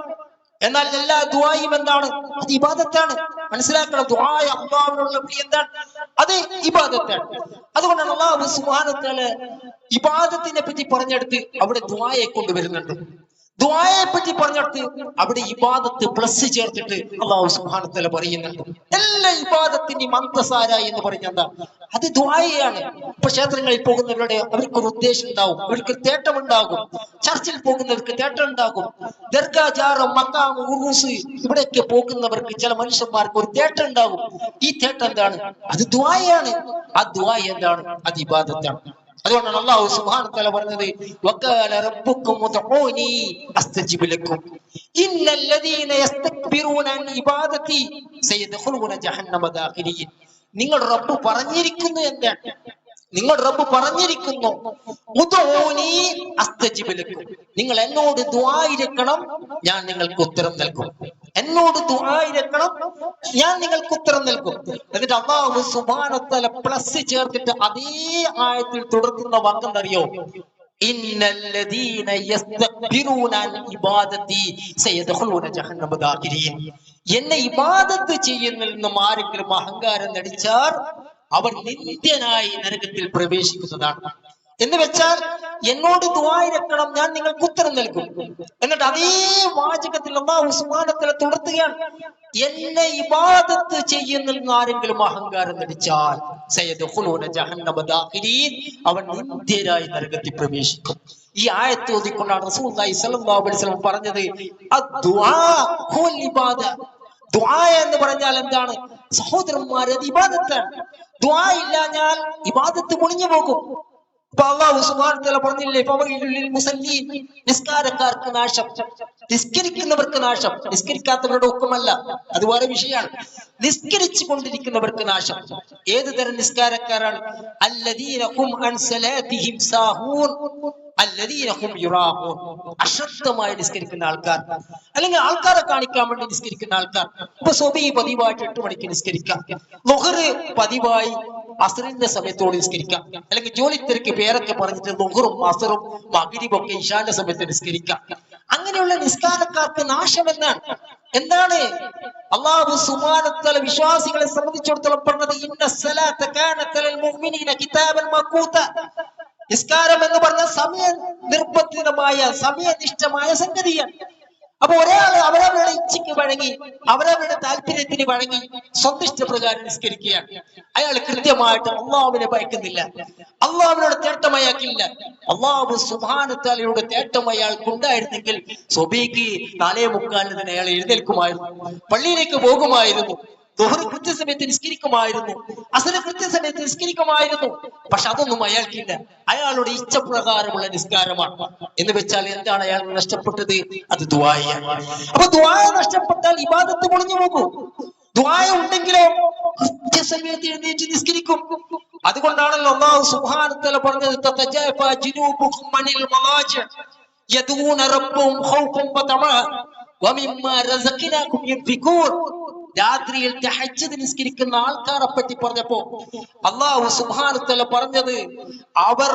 Speaker 1: എന്നാൽ എല്ലാ ദുആയും എന്താണ്? അത് ഇബാദത്താണ്. മനസ്സിലാക്കണം, ദുആ അല്ലാഹുവിനുള്ള വിളി എന്താണ്? അത് ഇബാദത്താണ്. അതുകൊണ്ടാണ് അല്ലാഹു സുബ്ഹാനഹു വ തആല ഇബാദത്തിനെ പറ്റി പറഞ്ഞെടുത്ത് അവിടെ ദുആയെ കൊണ്ടുവരുന്നുണ്ട്. ദുആയെ പറ്റി പറഞ്ഞെടുത്ത് അവിടെ ഇബാദത്ത് പ്ലസ് ചേർത്തിട്ട് അല്ലാഹു സുബ്ഹാനഹു വ തആല പറയുന്നുണ്ട്. എല്ലാ ഇബാദത്തിന്റെയും അന്തസാര എന്ന് പറഞ്ഞ എന്താ? അത് ദുആയാണ്. ഇപ്പൊ ക്ഷേത്രങ്ങളിൽ പോകുന്നവരുടെ അവർക്കൊരു ഉദ്ദേശം ഉണ്ടാവും, അവർക്ക് തേട്ടം ഉണ്ടാകും. ചർച്ചിൽ പോകുന്നവർക്ക് തേട്ടം ഉണ്ടാകും. ദർഗാ, ജാറം, മക്കാം, ഉറൂസ് ഇവിടെയൊക്കെ പോകുന്നവർക്ക് ചില മനുഷ്യന്മാർക്ക് ഒരു തേട്ടം ഉണ്ടാകും. ഈ തേട്ടം എന്താണ്? അത് ദുആയാണ്. ആ ദുആ എന്താണ്? അത് ഇബാദത്താണ്. അതുകൊണ്ടാണ് അല്ലാഹു സുബ്ഹാനഹു വ തആല പറഞ്ഞത് വഖാല റബ്ബുക്കും ഉദ്ഊനി അസ്തജിബ് ലക്കും ഇന്നല്ലദീന യസ്തക്ബിറൂന അൻ ഇബാദതി സയദ്ഖുലൂന ജഹന്നമ ദാഖിരീൻ. നിങ്ങൾ റബ്ബ് പറഞ്ഞിരിക്കുന്നു എന്താണ്? നിങ്ങൾ റബ്ബ് പറഞ്ഞിരിക്കുന്നു ഉദ്ഊനി അസ്തജിബ് ലക്കും, നിങ്ങൾ എന്നോട് ദുആ ഇരക്കണം, ഞാൻ നിങ്ങൾക്ക് ഉത്തരം നൽകും. എന്നോട് ദുആ ഇരക്കണം, ഞാൻ നിങ്ങൾക്ക് ഉത്തരം നൽകും. എന്നിട്ട് അല്ലാഹു സുബ്ഹാനഹു വ തആല പ്ലസ് ചേർത്തിട്ട് അതേ ആയത്തിൽ തുടർക്കുന്ന വാക്കെന്തറിയോ? ഇന്നല്ലദീന യസ്തക്ബിറൂന അൻ ഇബാദതി സയദ്ഖുലൂന ജഹന്നമ ദാഖിരീൻ. എന്നെ ഇബാദത്ത് ചെയ്യുന്നതിൽ നിന്നും ആരെങ്കിലും അഹങ്കാരം നടിച്ചാൽ അവർ നിത്യനായി നരകത്തിൽ പ്രവേശിക്കുന്നതാണ്. എന്ന് വെച്ചാൽ എന്നോട് ദുആ ഇരക്കണം, ഞാൻ നിങ്ങൾക്ക് ഉത്തരം നൽകും. എന്നിട്ട് അതേ വാചകത്തിൽ അല്ലാഹു സുബ്ഹാനഹു വ തആല തുടർത്തുകയാണ്, എന്നെ ഇബാദത്ത് ചെയ്യുന്നതിൽ നിന്ന് ആരെങ്കിലും അഹങ്കാരം നടിച്ചാൽ സയദ്ഖുലൂന ജഹന്നമ ദാഖിരീൻ, അവൻ നിത്യരായി നരകത്തിൽ പ്രവേശിക്കും. ഈ ആയത്ത് ഓതിക്കൊണ്ടാണ് റസൂലുള്ളാഹി സ്വല്ലല്ലാഹു അലൈഹി വസല്ലം പറഞ്ഞത് അദ്ദുആ ഹുവൽ ഇബാദ. ദുആ എന്ന് പറഞ്ഞാൽ എന്താണ് സഹോദരന്മാരെ? അത് ഇബാദത്താണ്. ദുആ ഇല്ലാഞ്ഞാൽ ഇബാദത്ത് മുറിഞ്ഞു പോകും. അപ്പൊ അല്ലാഹു സുബ്ഹാനഹു വ തആല പറഞ്ഞില്ലേ ഫവൈലുൽ ലിൽ മുസല്ലീൻ, നിസ്കാരക്കാർക്ക് നാശം, നിസ്കരിക്കുന്നവർക്ക് നാശം. നിസ്കരിക്കാത്തവരുടെ ഹുക്കുമല്ല, അത് വേറെ വിഷയമാണ്. നിസ്കരിച്ചു കൊണ്ടിരിക്കുന്നവർക്ക് നാശം. ഏത് തരം നിസ്കാരക്കാരാണ്? അല്ലദീന ഹും അൻ സലാത്തിഹിം സാഹൂൻ അല്ലദീന ഹും യുറാഊൻ. അശ്രദ്ധമായി നിസ്കരിക്കുന്ന ആൾക്കാർ, അല്ലെങ്കിൽ ആൾക്കാരെ കാണിക്കാൻ വേണ്ടി നിസ്കരിക്കുന്ന ആൾക്കാർ. ഇപ്പൊ സുബഹി പതിവായിട്ട് 8 മണിക്ക് നിസ്കരിക്കാം, ളുഹർ പതിവായി അസ്റിന്റെ സമയത്തോട് നിസ്കരിക്കാം, അല്ലെങ്കിൽ ജോലി തിരക്ക് പേരൊക്കെ പറഞ്ഞിട്ട് ളുഹറും അസ്റും മഗ്രിബും ഒക്കെ ഇശാന്റെ സമയത്ത് നിസ്കരിക്കാം. അങ്ങനെയുള്ള നിസ്കാരക്കാർക്ക് നാശമെന്നാണ്. എന്താണ് അല്ലാഹു സുബ്ഹാനഹു വ തആല വിശ്വാസികളെ സംബന്ധിച്ചിടത്തോളം പറഞ്ഞത്? ഇന്ന സ്വലാത്ത കാനത ലിൽ മുഅ്മിനീന കിതാബൻ മഖൂത. നിസ്കാരം എന്ന് പറഞ്ഞ സമയ നിർബന്ധിതമായ സമയനിഷ്ഠമായ സംഗതിയാണ്. അപ്പൊ ഒരാൾ അവരവരുടെ ഇച്ഛയ്ക്ക് വഴങ്ങി, അവരവരുടെ താല്പര്യത്തിന് വഴങ്ങി സ്വന്തം ഇഷ്ടപ്രകാരം നിസ്കരിക്കുകയാണ്. അയാൾ കൃത്യമായിട്ട് അള്ളാഹുവിനെ ഭയക്കുന്നില്ല, അള്ളാഹുവിനോട് തേട്ടം അയാൾക്കില്ല. അല്ലാഹു സുബ്ഹാനഹു വ തആലയുടെ തേട്ടം അയാൾക്കുണ്ടായിരുന്നെങ്കിൽ സുബഹിക്ക് 4:45 തന്നെ അയാൾ എഴുന്നേൽക്കുമായിരുന്നു, പള്ളിയിലേക്ക് പോകുമായിരുന്നു, ദുഹർ കൃത്യസമയത്ത് നിസ്കരിക്കുമായിരുന്നു, അസ്ർ കൃത്യസമയത്ത് നിസ്കരിക്കുമായിരുന്നു. പക്ഷെ അതൊന്നും അയാൾക്കില്ല. അയാളുടെ ഇച്ഛപ്രകാരമുള്ള നിസ്കാരമാണ്. എന്ന് വെച്ചാൽ എന്താണ് അയാൾ നഷ്ടപ്പെട്ടത്? അത് ദുആയാണ്. അപ്പൊ ദുആ നഷ്ടപ്പെട്ടാൽ ഇബാദത്ത് പൊളിഞ്ഞു പോകും. ദുആ ഉണ്ടെങ്കിലോ കൃത്യസമയത്ത് എഴുന്നേറ്റ് നിസ്കരിക്കും. അതുകൊണ്ടാണല്ലോ അല്ലാഹു സുബ്ഹാനഹു വ തആല പറഞ്ഞത് തതജാഫാ ജുനൂബുഹും അനിൽ മളാജി യദൂന റബ്ബഹും ഖൗഫൻ വതമഅ വമിമ്മാ റസഖ്നാകും യുൻഫിഖൂൻ. രാത്രിയിൽ തഹജ്ജുദ് നിസ്കരിക്കുന്ന ആൾക്കാരെ പറ്റി പറഞ്ഞപ്പോ അല്ലാഹു സുബ്ഹാനഹു വ തആല പറഞ്ഞത് അവർ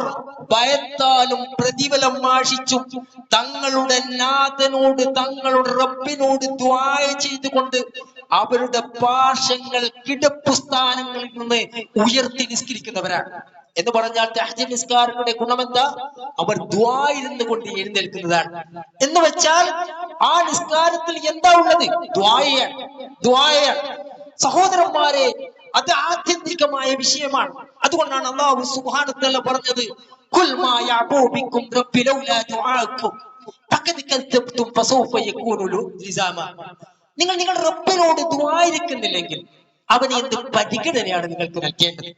Speaker 1: ഭയത്താലും പ്രതിഫലം ആശിച്ചും തങ്ങളുടെ നാഥനോട്, തങ്ങളുടെ റബ്ബിനോട് ദുആ ചെയ്തുകൊണ്ട് അവരുടെ പാർശ്വങ്ങൾ കിടപ്പു സ്ഥാനങ്ങളിൽ നിന്ന് ഉയർത്തി നിസ്കരിക്കുന്നവരാണ്. എന്ന് പറഞ്ഞാൽ തഹജ്ജുദ് നിസ്കാരങ്ങളുടെ ഗുണമെന്താ? അവർ ദുആ ഇരുന്ന് കൊണ്ട് എഴുന്നേൽക്കുന്നതാണ്. എന്ന് വെച്ചാൽ ആ നിസ്കാരത്തിൽ എന്താ ഉള്ളത്? ദുആയാണ്, ദുആയാണ്. സഹോദരന്മാരെ, അത് ആത്യന്തികമായ വിഷയമാണ്. അതുകൊണ്ടാണ് അല്ലാഹു സുബ്ഹാനഹു വ തആല പറഞ്ഞത് ഖുൽ മാ യഅബൂ ബിക്കും റബ്ബി ലൗലാ ദുആഅക്കും ഫഖദ് കദ്ദബ്തും ഫസൗഫ യകൂനു ലിസാമ. നിങ്ങൾ നിങ്ങളുടെ റബ്ബിനോട് ദുആ ഇരിക്കുന്നില്ലെങ്കിൽ അവന് എന്ത് പരിഗണനയാണ് നിങ്ങൾക്ക് നൽകേണ്ടത്?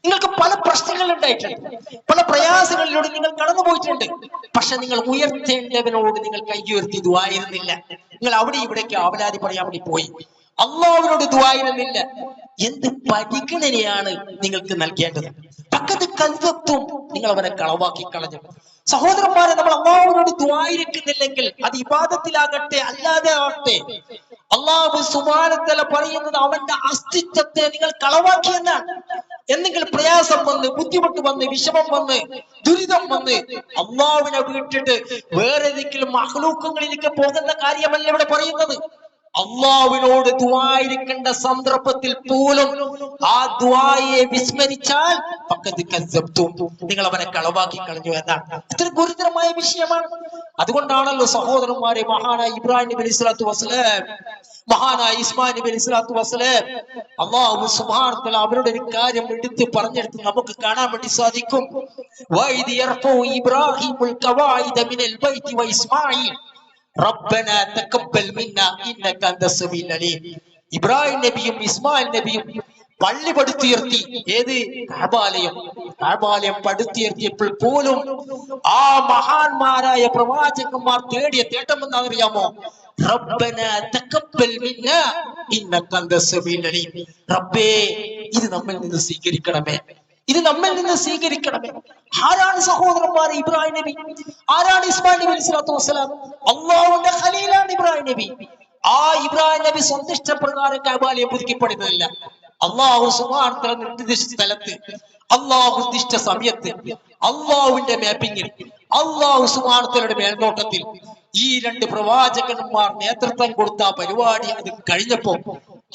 Speaker 1: നിങ്ങൾക്ക് പല പ്രശ്നങ്ങൾ ഉണ്ടായിട്ടുണ്ട്, പല പ്രയാസങ്ങളിലൂടെ നിങ്ങൾ കടന്നുപോയിട്ടുണ്ട്. പക്ഷെ നിങ്ങൾ ഉയർത്തേണ്ടവനോട് നിങ്ങൾ കൈ ഉയർത്തി ദുആയിരുന്നില്ല. നിങ്ങൾ അവിടെ ഇവിടേക്ക് ആവലാതി പറയാൻ വേണ്ടി പോയി, അല്ലാഹുവിനോട് ദുആയിരുന്നില്ല. എന്ത് പരിഗണനയാണ് നിങ്ങൾക്ക് നൽകേണ്ടത്? പക്കത്ത് കൽവത്തും നിങ്ങൾ അവനെ കളവാക്കി കളഞ്ഞു. സഹോദരന്മാരെ, നമ്മൾ അല്ലാഹുവിനോട് ദുആയിരിക്കുന്നില്ലെങ്കിൽ അത് ഇബാദത്തിലാകട്ടെ അല്ലാതെ ആകട്ടെ, അല്ലാഹു സുബ്ഹാനഹു വ തആല പറയുന്നത് അവന്റെ അസ്തിത്വത്തെ നിങ്ങൾ കളവാക്കി എന്നാണ്. എന്തെങ്കിലും പ്രയാസം വന്ന്, ബുദ്ധിമുട്ട് വന്ന്, വിഷമം വന്ന്, ദുരിതം വന്ന് അല്ലാഹുവിനെ വിട്ടിട്ട് വേറെ ഏതെങ്കിലും മഖ്ലൂഖുകളിലേക്ക് പോകുന്ന കാര്യമല്ല ഇവിടെ പറയുന്നത്. അള്ളാഹുവിനോട് ദുആയിരിക്കേണ്ട സന്ദർഭത്തിൽ പോലും ആ ദുആയെ വിസ്മരിച്ചാൽ നിങ്ങൾ അവനെ കളവാക്കി കളഞ്ഞു എന്നാണ്. ഇതൊരു ഗുരുതരമായ വിഷയമാണ്. അതുകൊണ്ടാണല്ലോ സഹോദരന്മാരെ, മഹാനായ ഇബ്രാഹിം നബി അലൈഹി സ്വലാത്തു വസ്സലാം, മഹാനായ ഇസ്മായിൽ നബി അലൈഹി സ്വലാത്തു വസ്സലാം, അല്ലാഹു സുബ്ഹാനഹു വ തആല അവരുടെ ഒരു കാര്യം എടുത്ത് പറഞ്ഞെടുത്ത് നമുക്ക് കാണാൻ വേണ്ടി സാധിക്കും. വഇദ് യർഫഉ ഇബ്രാഹിമുൽ ഖവാഇദ മിനൽ ബൈതി വ ഇസ്മാഈൽ റബ്ബനാ തഖബ്ബൽ മിന്നാ ഇന്നക അൻതസ് സമീഉൽ അലീം. ഇബ്രാഹിം നബിയും ഇസ്മായിൽ നബിയും പള്ളി പടുത്തുയർത്തി. ഏത്? കഅബാലയം. കഅബാലയം പടുത്തുയർത്തിയപ്പോൾ പോലും ആ മഹാന്മാരായ പ്രവാചകന്മാർ തേടിയ തേട്ടം എന്താണെന്നറിയാമോ? റബ്ബന തഖബ്ബൽ മിന്നാ ഇന്നക അൻതസ് സമീഉൽ അലീം. റബ്ബേ, ഇത് നമ്മിൽ നിന്ന് സ്വീകരിക്കണമേ, ഇത് നമ്മിൽ നിന്ന് സ്വീകരിക്കണമേ. ആരാണ് സഹോദരന്മാരെ ഇബ്രാഹിം നബി? ആരാണ് ഇസ്മായിൽ നബി അലൈഹിസ്സലാത്തു വസ്സലാം? അല്ലാഹുവിന്റെ ഖലീലാണ് ഇബ്രാഹിം നബി. ആ ഇബ്രാഹിം നബി സ്വന്തം ഇഷ്ടപ്രകാരം കഅബാലയം പുതുക്കി പണിതല്ല. അല്ലാഹു സുബ്ഹാനഹു വ തആല നിർദ്ദേശിച്ച സ്ഥലത്ത്, അല്ലാഹു ഉദ്ദിഷ്ട സമയത്ത്, അല്ലാഹുവിന്റെ മാപ്പിങ്ങിൽ, അല്ലാഹു സുബ്ഹാനഹു വ തആലയുടെ മേൽനോട്ടത്തിൽ ഈ രണ്ട് പ്രവാചകന്മാർ നേതൃത്വം കൊടുത്ത പരിപാടി അത് കഴിഞ്ഞപ്പോ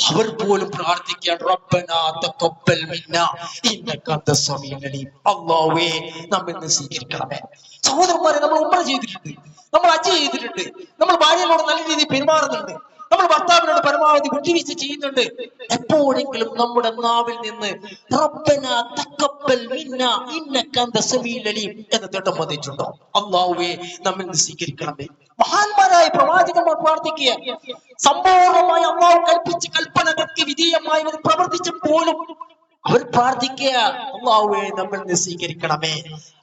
Speaker 1: അവർ പോലും പ്രാർത്ഥിക്കാൻ, റബ്ബനാ തഖബ്ബൽ മിന്നാ ഇന്നക അൻതസ് സമീഉൽ അലീം. അല്ലാഹുവേ, നമ്മിൽ നിന്ന് സ്വീകരിക്കണമേ. സഹോദരന്മാരെ, നമ്മൾ ഉംറ ചെയ്തിട്ടുണ്ട്, നമ്മൾ ഹജ്ജ് ചെയ്തിട്ടുണ്ട്, നമ്മൾ ഭാര്യയോട് നല്ല രീതിയിൽ പെരുമാറുന്നുണ്ട്, നമ്മൾ ഭർത്താവിനോട് പരമാവധി വിട്ടുവീഴ്ച ചെയ്യുന്നുണ്ട്. എപ്പോഴെങ്കിലും നമ്മുടെ നാവിൽ നിന്ന് റബ്ബനാ തഖബ്ബൽ മിന്നാ ഇന്നക അൻതസ് സമീഉൽ അലീം എന്ന തേട്ടം വന്നിട്ടുണ്ടോ? അല്ലാഹുവേ, നമ്മിൽ നിന്ന് സ്വീകരിക്കണമേ. മഹാന്മാരായ പ്രവാചകന്മാർ പ്രാർത്ഥിക്കുക, സമ്പൂർണമായി അല്ലാഹു കൽപ്പിച്ച കൽപ്പനകൾക്ക് വിധേയമായി അവർ പ്രവർത്തിച്ചപ്പോഴും അവർ പ്രാർത്ഥിക്കുക, അല്ലാഹുവേ, നമ്മിൽ നിന്ന് സ്വീകരിക്കണമേ.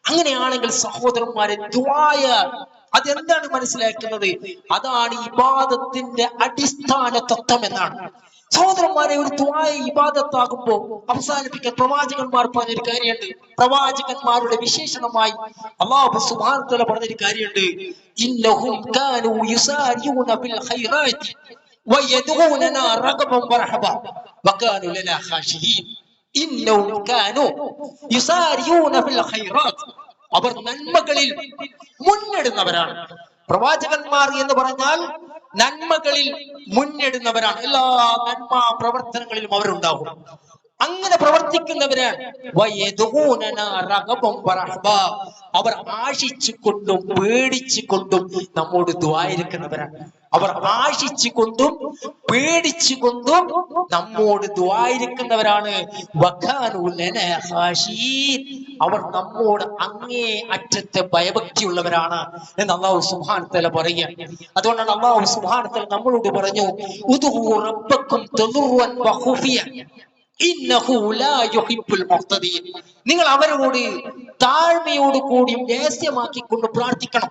Speaker 1: അങ്ങനെയാണെങ്കിൽ സഹോദരന്മാരെ, ദുആയ അതെന്താണ് മനസ്സിലാക്കുന്നത്? അതാണ് ഇബാദത്തിന്റെ അടിസ്ഥാന തത്വം എന്നാണ്. സഹോദരന്മാരെ, ഒരു ദുആ ഇബാദത്താകുമ്പോ അവസാനിപ്പിക്കാൻ പ്രവാചകന്മാർ പറഞ്ഞൊരു കാര്യമുണ്ട്. പ്രവാചകന്മാരുടെ വിശേഷണമായി അല്ലാഹു സുബ്ഹാനഹു വ തആല പറഞ്ഞൊരു കാര്യമുണ്ട്. ഇന്നഹും കാനൂ യുസാരിഊന ഫിൽ ഖൈറാത്തി വയദഊനനാ റഗബൻ വറഹബ വകാനൂ ലനാ ഖാശിഈൻ. ഇന്നഹും കാനൂ യുസാരിഊന ഫിൽ ഖൈറാത്ത്. അവർ നന്മകളിൽ മുന്നിടുന്നവരാണ്. പ്രവാചകന്മാർ എന്ന് പറഞ്ഞാൽ നന്മകളിൽ മുന്നിടുന്നവരാണ്. എല്ലാ നന്മ പ്രവർത്തനങ്ങളിലും അവരുണ്ടാവും. അങ്ങനെ പ്രവർത്തിക്കുന്നവരാണ്. അവർ ആശിച്ചുകൊണ്ടും പേടിച്ചുകൊണ്ടും നമ്മോട് ദുആയിരിക്കുന്നവരാണ്. അവർ ആശിച്ചുകൊണ്ടും പേടിച്ചുകൊണ്ടും നമ്മോട് ദുആയിരിക്കുന്നവരാണ്. അവർ നമ്മോട് അങ്ങേ അറ്റത്തെ ഭയഭക്തിയുള്ളവരാണ് എന്ന് അല്ലാഹു സുബ്ഹാനഹു വ തആല പറയുക. അതുകൊണ്ടാണ് അല്ലാഹു സുബ്ഹാനഹു വ തആല നമ്മളോട് പറഞ്ഞു, ഉദ്ഉ റബ്ബക്കും തദറുൻ വഖുഫിയ ഇന്നഹു ലാ യുഹിബ്ബുൽ മുഖ്തദീൻ. നിങ്ങൾ അവരോട് താഴ്മയോട് കൂടി രഹസ്യമാക്കിക്കൊണ്ട് പ്രാർത്ഥിക്കണം.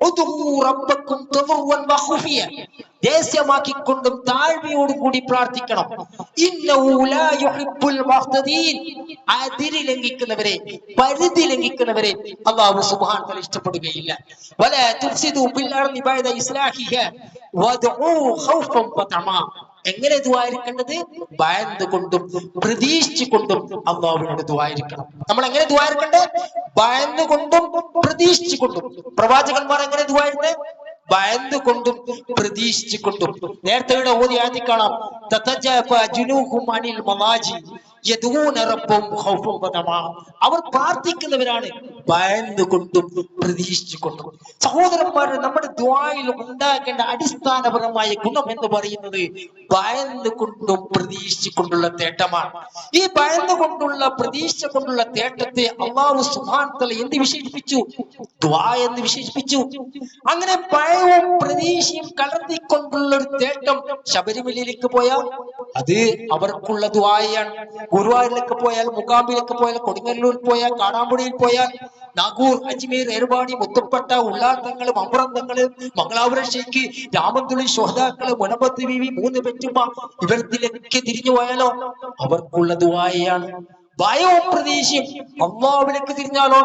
Speaker 1: ഉദ്ഉ റബ്ബക്കും തദറുൻ വഖുഫിയ, രഹസ്യമാക്കിക്കൊണ്ടും താഴ്മയോട് കൂടി പ്രാർത്ഥിക്കണം. ഇന്നഹു ലാ യുഹിബ്ബുൽ മുഖ്തദീൻ, അതിരി ലംഘിക്കുന്നവരെ, പരിധി ലംഘിക്കുന്നവരെ അല്ലാഹു സുബ്ഹാനഹു വ തആല ഇഷ്ടപ്പെടുകയില്ല. വലാ തുഫ്സിദു ഫിൽ അർളി ബഅദ ഇസ്ലാഹിഹ വദ്ഉ ഖൗഫൻ വതമാ. എങ്ങനെ ദുആയിരിക്കേണ്ടത്? ഭയന്നുകൊണ്ടും പ്രതീക്ഷിച്ചുകൊണ്ടും അല്ലാഹുവിനോട് ദുആയിരിക്കണം. നമ്മൾ എങ്ങനെ ദുആയിരിക്കണ്ടേ? ഭയന്നുകൊണ്ടും പ്രതീക്ഷിച്ചുകൊണ്ടും. പ്രവാചകന്മാർ എങ്ങനെ ദുആയിരുന്നേ? ഭയന്നുകൊണ്ടും പ്രതീക്ഷിച്ചുകൊണ്ടും. നേരത്തെ ഓതി ആദ്യം കാണാം, തതജാഫാ ജുനൂഹും അനിൽ മവാജി യദൂന റബ്ബഹും ഖൗഫൻ വതമാ. അവർ പ്രാർത്ഥിക്കുന്നവരാണ് ഭയന്നുകൊണ്ടും പ്രതീക്ഷിച്ചുകൊണ്ടും. സഹോദരന്മാരെ, നമ്മുടെ ദുആയിൽ ഉണ്ടാക്കേണ്ട അടിസ്ഥാനപരമായ ഗുണം എന്ന് പറയുന്നത് ഭയന്നുകൊണ്ടും പ്രതീക്ഷിച്ചുകൊണ്ടുള്ള തേട്ടമാണ്. ഈ ഭയന്നുകൊണ്ടുള്ള പ്രതീക്ഷ കൊണ്ടുള്ള തേട്ടത്തെ അല്ലാഹു സുബ്ഹാനഹു വ തആല എന്ത് വിശേഷിപ്പിച്ചു? ദുആ എന്ന് വിശേഷിപ്പിച്ചു. അങ്ങനെ ഭയവും പ്രതീക്ഷയും കലർത്തിക്കൊണ്ടുള്ള ഒരു തേട്ടം ശബരിമലയിലേക്ക് പോയാൽ അത് അവർക്കുള്ള ദുആയാണ്. ഗുരുവായൂരിലേക്ക് പോയാൽ, മുകാംബിലേക്ക് പോയാൽ, കൊടുങ്ങല്ലൂർ പോയാൽ, കാടാമ്പുഴയിൽ പോയാൽ, നാഗൂർ, അജ്മീർ, ഏർവാടി, മുത്തപ്പട്ട, ഉള്ളാട്ടങ്ങള്, മമ്പറന്തങ്ങള്, മംഗളാപുരം ഷെയ്ഖ്, രാമന്തുളി, ശോഹദാക്കള്, മുനമ്പത്ത് ബീവി, മൂന്ന് പെറ്റുമ്മ, ഇവരത്തിലൊക്കെ തിരിഞ്ഞു പോയാലോ അവർക്കുള്ള ദുആയാണ്. ഭയവും പ്രതീക്ഷയും അല്ലാഹുവിലേക്ക് തിരിഞ്ഞാലോ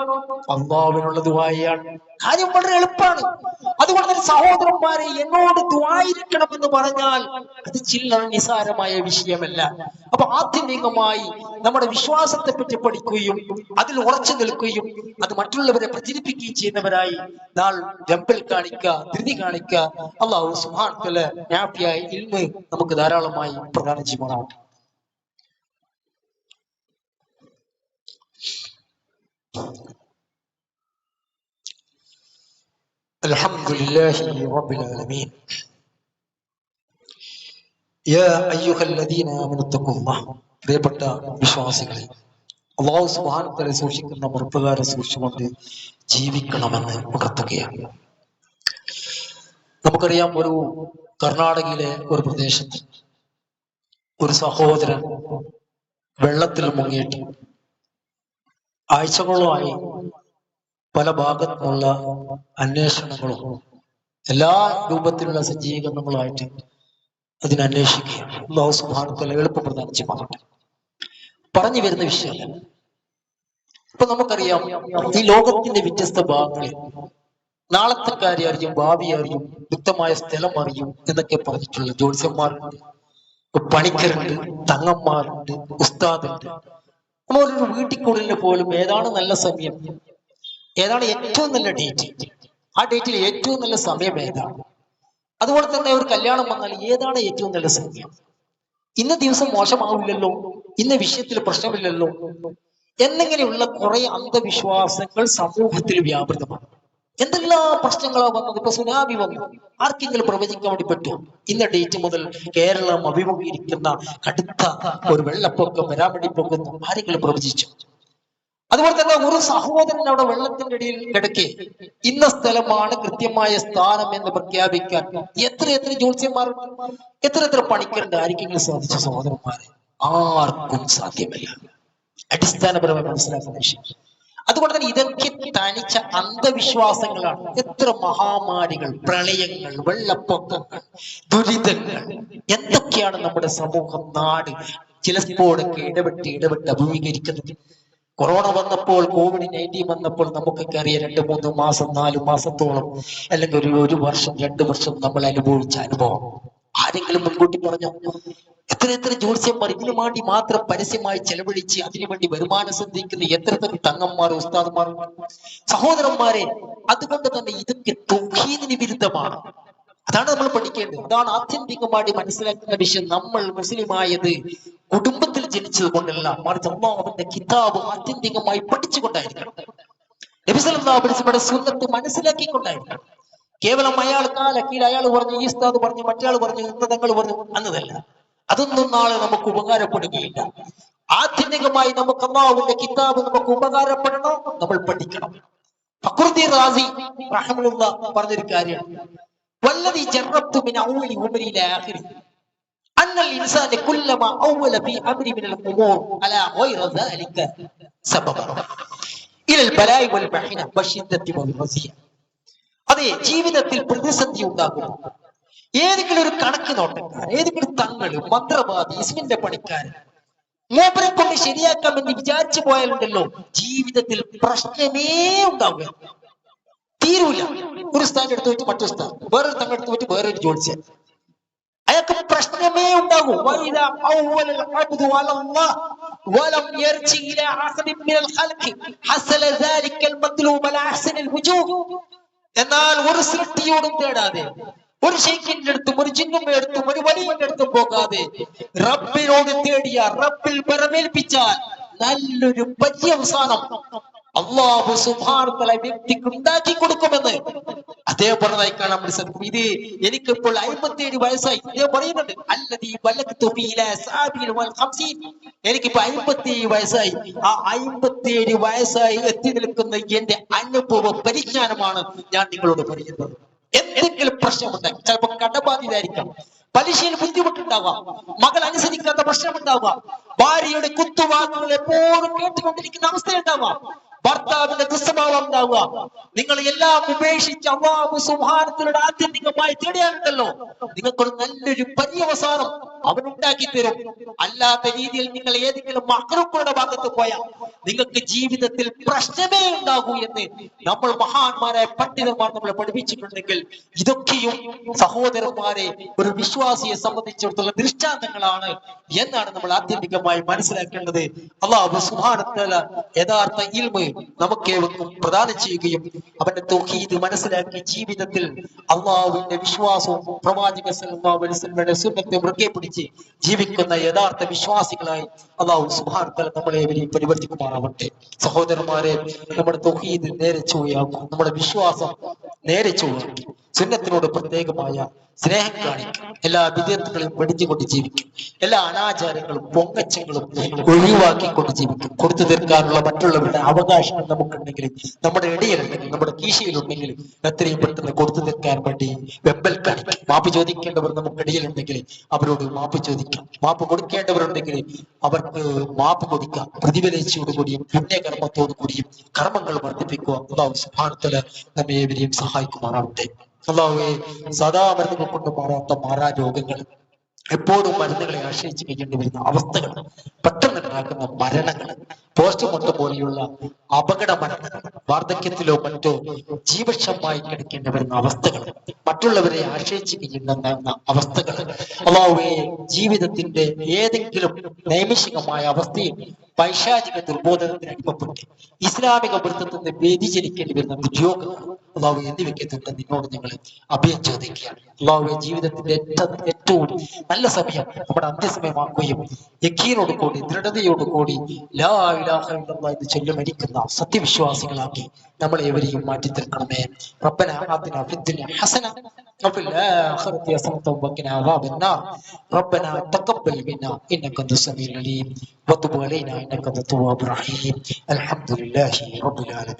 Speaker 1: അല്ലാഹുവിനുള്ള ദുആയാണ്. കാര്യം വളരെ എളുപ്പമാണ്. അതുകൊണ്ട് തന്നെ സഹോദരന്മാരെ, എന്നോട് ദുആയിരിക്കണം എന്ന് പറഞ്ഞാൽ അത് ചില്ലറ നിസാരമായ വിഷയമല്ല. അപ്പൊ ആത്യന്തികമായി നമ്മുടെ വിശ്വാസത്തെ പറ്റി പഠിക്കുകയും അതിൽ ഉറച്ചു നിൽക്കുകയും അത് മറ്റുള്ളവരെ പ്രചരിപ്പിക്കുകയും ചെയ്യുന്നവരായി നാൾ രമ്പൽ കാണിക്കുക, ധൃതി കാണിക്കുക. അല്ലാഹു സുബ്ഹാനഹു വ തആല നാഫിയായ ഇൽമ് നമുക്ക് ധാരാളമായി പ്രദാനം ചെയ്യുമാറാവട്ടെ. അൽഹംദുലില്ലാഹി റബ്ബിൽ ആലമീൻ. യാ അയ്യുഹല്ലദീന ആമനൂ തഖുല്ലാഹ്. പ്രിയപ്പെട്ട വിശ്വാസികളെ, അല്ലാഹു സുബ്ഹാനഹു വ തആല സൂക്ഷിക്കുന്ന മറുപ്രകാരം സൂക്ഷിച്ചുകൊണ്ട് ജീവിക്കണമെന്ന് ഉണർത്തുകയാണ്. നമുക്കറിയാം, ഒരു കർണാടകയിലെ ഒരു പ്രദേശത്ത് ഒരു സഹോദരൻ വെള്ളത്തിൽ മുങ്ങിയിട്ട് ആഴ്ചകളായി പല ഭാഗത്തുനിന്നുള്ള അന്വേഷണങ്ങളും എല്ലാ രൂപത്തിലുള്ള സജ്ജീകരണങ്ങളുമായിട്ട് അതിനന്വേഷിക്കുകയാണ്. അല്ലാഹു സുബ്ഹാനഹു വ തആല എളുപ്പം പ്രദാനം ചെയ്യട്ടെ. പറഞ്ഞു വരുന്ന വിഷയം, ഇപ്പൊ നമുക്കറിയാം ഈ ലോകത്തിന്റെ വ്യത്യസ്ത ഭാഗങ്ങളിൽ നാളത്തെ കാര്യം അറിയും, ഭാവി അറിയും, വ്യക്തമായ സ്ഥലം അറിയും എന്നൊക്കെ പറഞ്ഞിട്ടുള്ള ജ്യോത്സ്യന്മാരുണ്ട്, പണിക്കരുണ്ട്, തങ്ങന്മാരുണ്ട്, ഉസ്താദുണ്ട്. നമ്മളൊരു വീട്ടിൽ പോലും ഏതാണ് നല്ല സമയം, ഏതാണ് ഏറ്റവും നല്ല ഡേറ്റ്, ആ ഡേറ്റിൽ ഏറ്റവും നല്ല സമയം ഏതാണ്, അതുപോലെ തന്നെ ഒരു കല്യാണം വന്നാൽ ഏതാണ് ഏറ്റവും നല്ല സമയം, ഇന്ന ദിവസം മോശമാവില്ലല്ലോ, ഇന്ന വിഷയത്തിൽ പ്രശ്നമില്ലല്ലോ എന്നിങ്ങനെയുള്ള കുറെ അന്ധവിശ്വാസങ്ങൾ സമൂഹത്തിൽ വ്യാപൃതമാണ്. എന്തെല്ലാം പ്രശ്നങ്ങളാ വന്നത്. ഇപ്പൊ സുനാമി വന്നു, ആർക്കെങ്കിലും പ്രവചിക്കാൻ വേണ്ടി പറ്റുമോ? ഇന്ന ഡേറ്റ് മുതൽ കേരളം അഭിമുഖീകരിക്കുന്ന കടുത്ത ഒരു വെള്ളപ്പൊക്കം വരാൻ വേണ്ടി പോകുന്നു, ആരെങ്കിലും പ്രവചിച്ചു? അതുപോലെ തന്നെ ഒരു സഹോദരൻ അവിടെ വെള്ളത്തിന്റെ ഇടയിൽ കിടക്കെ ഇന്ന സ്ഥലമാണ് കൃത്യമായ സ്ഥാനം എന്ന് പ്രഖ്യാപിക്കാൻ എത്ര ജ്യോത്സ്യന്മാരുണ്ട്, എത്ര പണിക്കരുണ്ട്, ആർക്കെങ്കിലും സാധിച്ച സഹോദരന്മാരെ? ആർക്കും സാധ്യമല്ല. അടിസ്ഥാനപരമായി മനസ്സിലാക്കുന്ന വിഷയം. അതുകൊണ്ട് തന്നെ ഇതൊക്കെ തനിച്ച അന്ധവിശ്വാസങ്ങളാണ്. എത്ര മഹാമാരികൾ, പ്രളയങ്ങൾ, വെള്ളപ്പൊക്കങ്ങൾ, ദുരിതങ്ങൾ എന്തൊക്കെയാണ് നമ്മുടെ സമൂഹം, നാട് ചിലപ്പോഴൊക്കെ ഇടപെട്ട് അഭിമുഖീകരിക്കുന്നത്. കൊറോണ വന്നപ്പോൾ, COVID-19 വന്നപ്പോൾ നമുക്കൊക്കെ അറിയാം, 2-3 മാസം 4 മാസത്തോളം അല്ലെങ്കിൽ ഒരു വർഷം 2 വർഷം നമ്മൾ അനുഭവിച്ച അനുഭവം ആരെങ്കിലും മുൻകൂട്ടി പറഞ്ഞോ? എത്ര ജ്യോത്സ്യന്മാർ ഇതിനു വേണ്ടി മാത്രം പരസ്യമായി ചെലവഴിച്ച് അതിനുവേണ്ടി വരുമാനം ശ്രദ്ധിക്കുന്ന എത്ര തങ്ങന്മാർ, ഉസ്താദന്മാർ, സഹോദരന്മാരെ. അതുകൊണ്ട് തന്നെ ഇതൊക്കെ തൗഹീദിന് വിരുദ്ധമാണ്. അതാണ് നമ്മൾ പഠിക്കേണ്ടത്. അതാണ് ആത്യന്തികമായി മനസ്സിലാക്കുന്ന വിഷയം. നമ്മൾ മുസ്ലിമായത് കുടുംബത്തിൽ ജനിച്ചത് കൊണ്ടല്ല, മറിച്ച് അല്ലാഹുവിന്റെ കിതാബ് ആത്യന്തികമായി പഠിച്ചുകൊണ്ടായിരിക്കണം. നബി സല്ലല്ലാഹു അലൈഹി വസല്ലമയുടെ സുന്നത്ത് മനസ്സിലാക്കിക്കൊണ്ടായിരിക്കണം. കേവലം അയാൾ കാലക്കീൽ അയാൾ പറഞ്ഞു, ഈ ഉസ്താദ് പറഞ്ഞു, മറ്റയാൾ പറഞ്ഞു, തങ്ങൾ പറഞ്ഞു എന്നതല്ല. അതൊന്നും നാളെ നമുക്ക് ഉപകാരപ്പെടുകയില്ല. ആത്യന്തികമായി നമുക്ക് അല്ലാഹുവിന്റെ കിതാബ് നമുക്ക് ഉപകാരപ്പെടണം, നമ്മൾ പഠിക്കണം. ഫഖ്റുദ്ദീൻ റാസി റഹിമഹുല്ലാഹ് പറഞ്ഞൊരു കാര്യമാണ്, വല്ലദീ ജറബ്തു മിൻ അവ്വലി ഉമരി ഇലാ ആഖിരി അന്നൽ ഇൻസാന കുല്ലമാ അവ്വല ഫീ അംരി മിനൽ ഉമൂർ അലാ ഗൈറ ദാലിക സബബ ഇലൽ ബലാഇ വൽ ബഹിന വശിദ്ദത്തി വൽ വസിയ. അതെ, ജീവിതത്തിൽ പ്രതിസന്ധി ഉണ്ടാകും. ഏതെങ്കിലും ഒരു കണക്ക് നോട്ടക്കാരൻ, ഏതെങ്കിലും തങ്ങള്, മന്ത്രവാദി, ഇസ്മിന്റെ പണിക്കാരൻ മൂപ്പരെ കൊണ്ട് ശരിയാക്കാമെന്ന് വിചാരിച്ചു പോയാലുണ്ടല്ലോ, ജീവിതത്തിൽ പ്രശ്നമേ ഉണ്ടാവുക, തീരൂല. ഒരു സ്ഥാനം എടുത്തു വെച്ച് മറ്റൊരു സ്ഥാനം, വേറൊരു തങ്ങൾ എടുത്തു വെച്ച് വേറൊരു ജ്യോത്സ്യൻ, അയാൾക്ക് പ്രശ്നമേ ഉണ്ടാകൂ. എന്നാൽ ഒരു സൃഷ്ടിയോടും തേടാതെ, ഒരു ശൈഖിന്റെ അടുത്തും ഒരു ജിന്നിന്റെ അടുത്തും ഒരു വലിയന്റെ അടുത്തും പോകാതെ റബ്ബിനോട് തേടിയ, റബ്ബിൽ ബരമേൽപ്പിച്ചാൽ നല്ലൊരു പര്യവസാനം അല്ലാഹു സുബ്ഹാനഹു വ തആല വ്യക്തിക്ക് ഉണ്ടാക്കി കൊടുക്കുമെന്ന് അദ്ദേഹം പറഞ്ഞതായി കാണാൻ വേണ്ടി സാധിക്കും. ഇത് എനിക്കിപ്പോൾ 57 വയസ്സായി. അദ്ദേഹം പറയുന്നുണ്ട്, അല്ലദീ ബലഗ്തു ഫീ ഇലാ സാബിൽ വൽ 50. എനിക്കിപ്പോ 57 വയസ്സായി. ആ 57 വയസ്സായി എത്തി നിൽക്കുന്ന എന്റെ അനുഭവ പരിജ്ഞാനമാണ് ഞാൻ നിങ്ങളോട് പറയുന്നത്. എന്തെങ്കിലും പ്രശ്നമുണ്ടായി, ചിലപ്പോൾ കടബാധിതായിരിക്കാം, പലിശയിൽ ബുദ്ധിമുട്ടുണ്ടാവാം, മകൾ അനുസരിക്കാത്ത പ്രശ്നമുണ്ടാവാം, ഭാര്യയുടെ കുത്തുവാക്കുകൾ എപ്പോഴും കേട്ടുകൊണ്ടിരിക്കുന്ന അവസ്ഥയുണ്ടാവാം, ഭർത്താവിന്റെ ദുസ്വഭാവം ഉണ്ടാവുക. നിങ്ങൾ എല്ലാം ഉപേക്ഷിച്ച് അല്ലാഹു സുബ്ഹാനഹു വ തആല ആത്യന്തികമായി തേടിയാലുണ്ടല്ലോ, നിങ്ങൾക്കൊരു നല്ലൊരു പര്യവസാനം അവൻ ഉണ്ടാക്കി തരും. അല്ലാത്ത രീതിയിൽ നിങ്ങൾ ഏതെങ്കിലും മഹ്റൂഖുകളുടെ ഭാഗത്ത് പോയാൽ നിങ്ങൾക്ക് ജീവിതത്തിൽ പ്രശ്നമേ ഉണ്ടാകൂ എന്ന് നമ്മൾ മഹാന്മാരായ പണ്ഡിതന്മാർ നമ്മളെ പഠിപ്പിച്ചിട്ടുണ്ടെങ്കിൽ, ഇതൊക്കെയും സഹോദരന്മാരെ ഒരു വിശ്വാസിയെ സംബന്ധിച്ചിടത്തോളം ദൃഷ്ടാന്തങ്ങളാണ് എന്നാണ് നമ്മൾ ആത്യന്തികമായി മനസ്സിലാക്കേണ്ടത്. അല്ലാഹു സുബ്ഹാനഹു വ തആല യഥാർത്ഥ ഇൽമ് നമുക്കേവർക്കും പ്രദാനം ചെയ്യുകയും അവന്റെ തൗഹീദ് മനസ്സിലാക്കി ജീവിതത്തിൽ അള്ളാഹുവിന്റെ വിശ്വാസവും പ്രവാചക സല്ലല്ലാഹു അലൈഹി വസല്ലമയുടെ സുന്നത്തെ മുറുകെ പിടിച്ച് ജീവിക്കുന്ന യഥാർത്ഥ വിശ്വാസികളായി അള്ളാഹു സുബ്ഹാനഹു വ തആല നമ്മളെ പരിവർത്തിക്കുമാറാവട്ടെ. സഹോദരന്മാരെ, നമ്മുടെ തൗഹീദ് നേരെ ചൊവ്വയാക്കും, നമ്മുടെ വിശ്വാസം നേരെ ചൊവ്വയാക്കും. സുന്നത്തിനോട് പ്രത്യേകമായ സ്നേഹം കാണിക്കും. എല്ലാ വിധേയത്വങ്ങളെയും പഠിച്ചുകൊണ്ട് ജീവിക്കും. എല്ലാ അനാചാരങ്ങളും പൊങ്ങച്ചങ്ങളും ഒഴിവാക്കിക്കൊണ്ട് ജീവിക്കും. കൊടുത്തു തീർക്കാനുള്ള മറ്റുള്ളവരുടെ അവകാശങ്ങൾ നമുക്കുണ്ടെങ്കിൽ, നമ്മുടെ ഇടയിലുണ്ടെങ്കിൽ, നമ്മുടെ കീശയിലുണ്ടെങ്കിൽ എത്രയും പെട്ടെന്ന് കൊടുത്തു തീർക്കാൻ വേണ്ടി വെമ്പൽ കാണിക്കും. മാപ്പ് ചോദിക്കേണ്ടവർ നമുക്കിടയിലുണ്ടെങ്കിൽ അവരോട് മാപ്പ് ചോദിക്കാം. മാപ്പ് കൊടുക്കേണ്ടവരുണ്ടെങ്കിൽ അവർക്ക് മാപ്പ് കൊടുക്കാം. പ്രതിഫലിച്ചോടു കൂടിയും പുണ്യകർമ്മത്തോടു കൂടിയും കർമ്മങ്ങൾ വർദ്ധിപ്പിക്കുക. അല്ലാഹു സുബ്ഹാനഹു വ തആല നമ്മെ ഏവരെയും സഹായിക്കുമാറാവട്ടെ. അല്ലാഹുവേ, സദാ മരുന്നുകൾ കൊണ്ട് മാറാത്ത മാറാ രോഗങ്ങൾ, എപ്പോഴും മരുന്നുകളെ ആശ്രയിച്ച് കഴിയേണ്ടി വരുന്ന അവസ്ഥകൾ, പെട്ടെന്നുണ്ടാക്കുന്ന മരണങ്ങൾ, പോസ്റ്റ്മോർട്ടം പോലെയുള്ള അപകട മരണങ്ങൾ, വാർദ്ധക്യത്തിലോ മറ്റോ ജീവക്ഷമമായി കിടക്കേണ്ടി വരുന്ന അവസ്ഥകൾ, മറ്റുള്ളവരെ ആശ്രയിച്ച് കഴിയുന്ന അവസ്ഥകൾ, അല്ലാഹുവേ, ജീവിതത്തിന്റെ ഏതെങ്കിലും നൈമിഷികമായ അവസ്ഥയിൽ പൈശാചിക ദുർബോധനത്തിന് അടിമപ്പെട്ട് ഇസ്ലാമിക വൃത്തത്തിൽ നിന്ന് വ്യതിചലിക്കേണ്ടി വരുന്ന ഉദ്യോഗങ്ങൾ, അല്ലാഹുവേ, എന്നിവയ്ക്ക് തൊട്ട് നിന്നോട് ഞങ്ങൾ അഭയം ചോദിക്കുകയാണ്. അല്ലാഹുവേ, ജീവിതത്തിന്റെ ഏറ്റവും നല്ല സമയം നമ്മുടെ അന്ത്യസമയമാക്കുകയും യഖീനോട് കൂടി ദൃഢതയോട് കൂടി ലാ ഇലാഹ ഇല്ലല്ലാഹ് എന്ന് ചൊല്ലി മരിക്കുന്ന സത്യവിശ്വാസികളാക്കി നമ്മളെ ഏവരെയും മാറ്റി തീർക്കണമേ. റബ്ബനാ ആതിനാ ഫിദ്ദുനിയ ഹസന وفي الآخرة حسنة وقنا عذاب النار. ربنا تقبل منا إنك أنت السميع العليم وتب علينا إنك أنت التواب الرحيم. الحمد لله رب العالمين.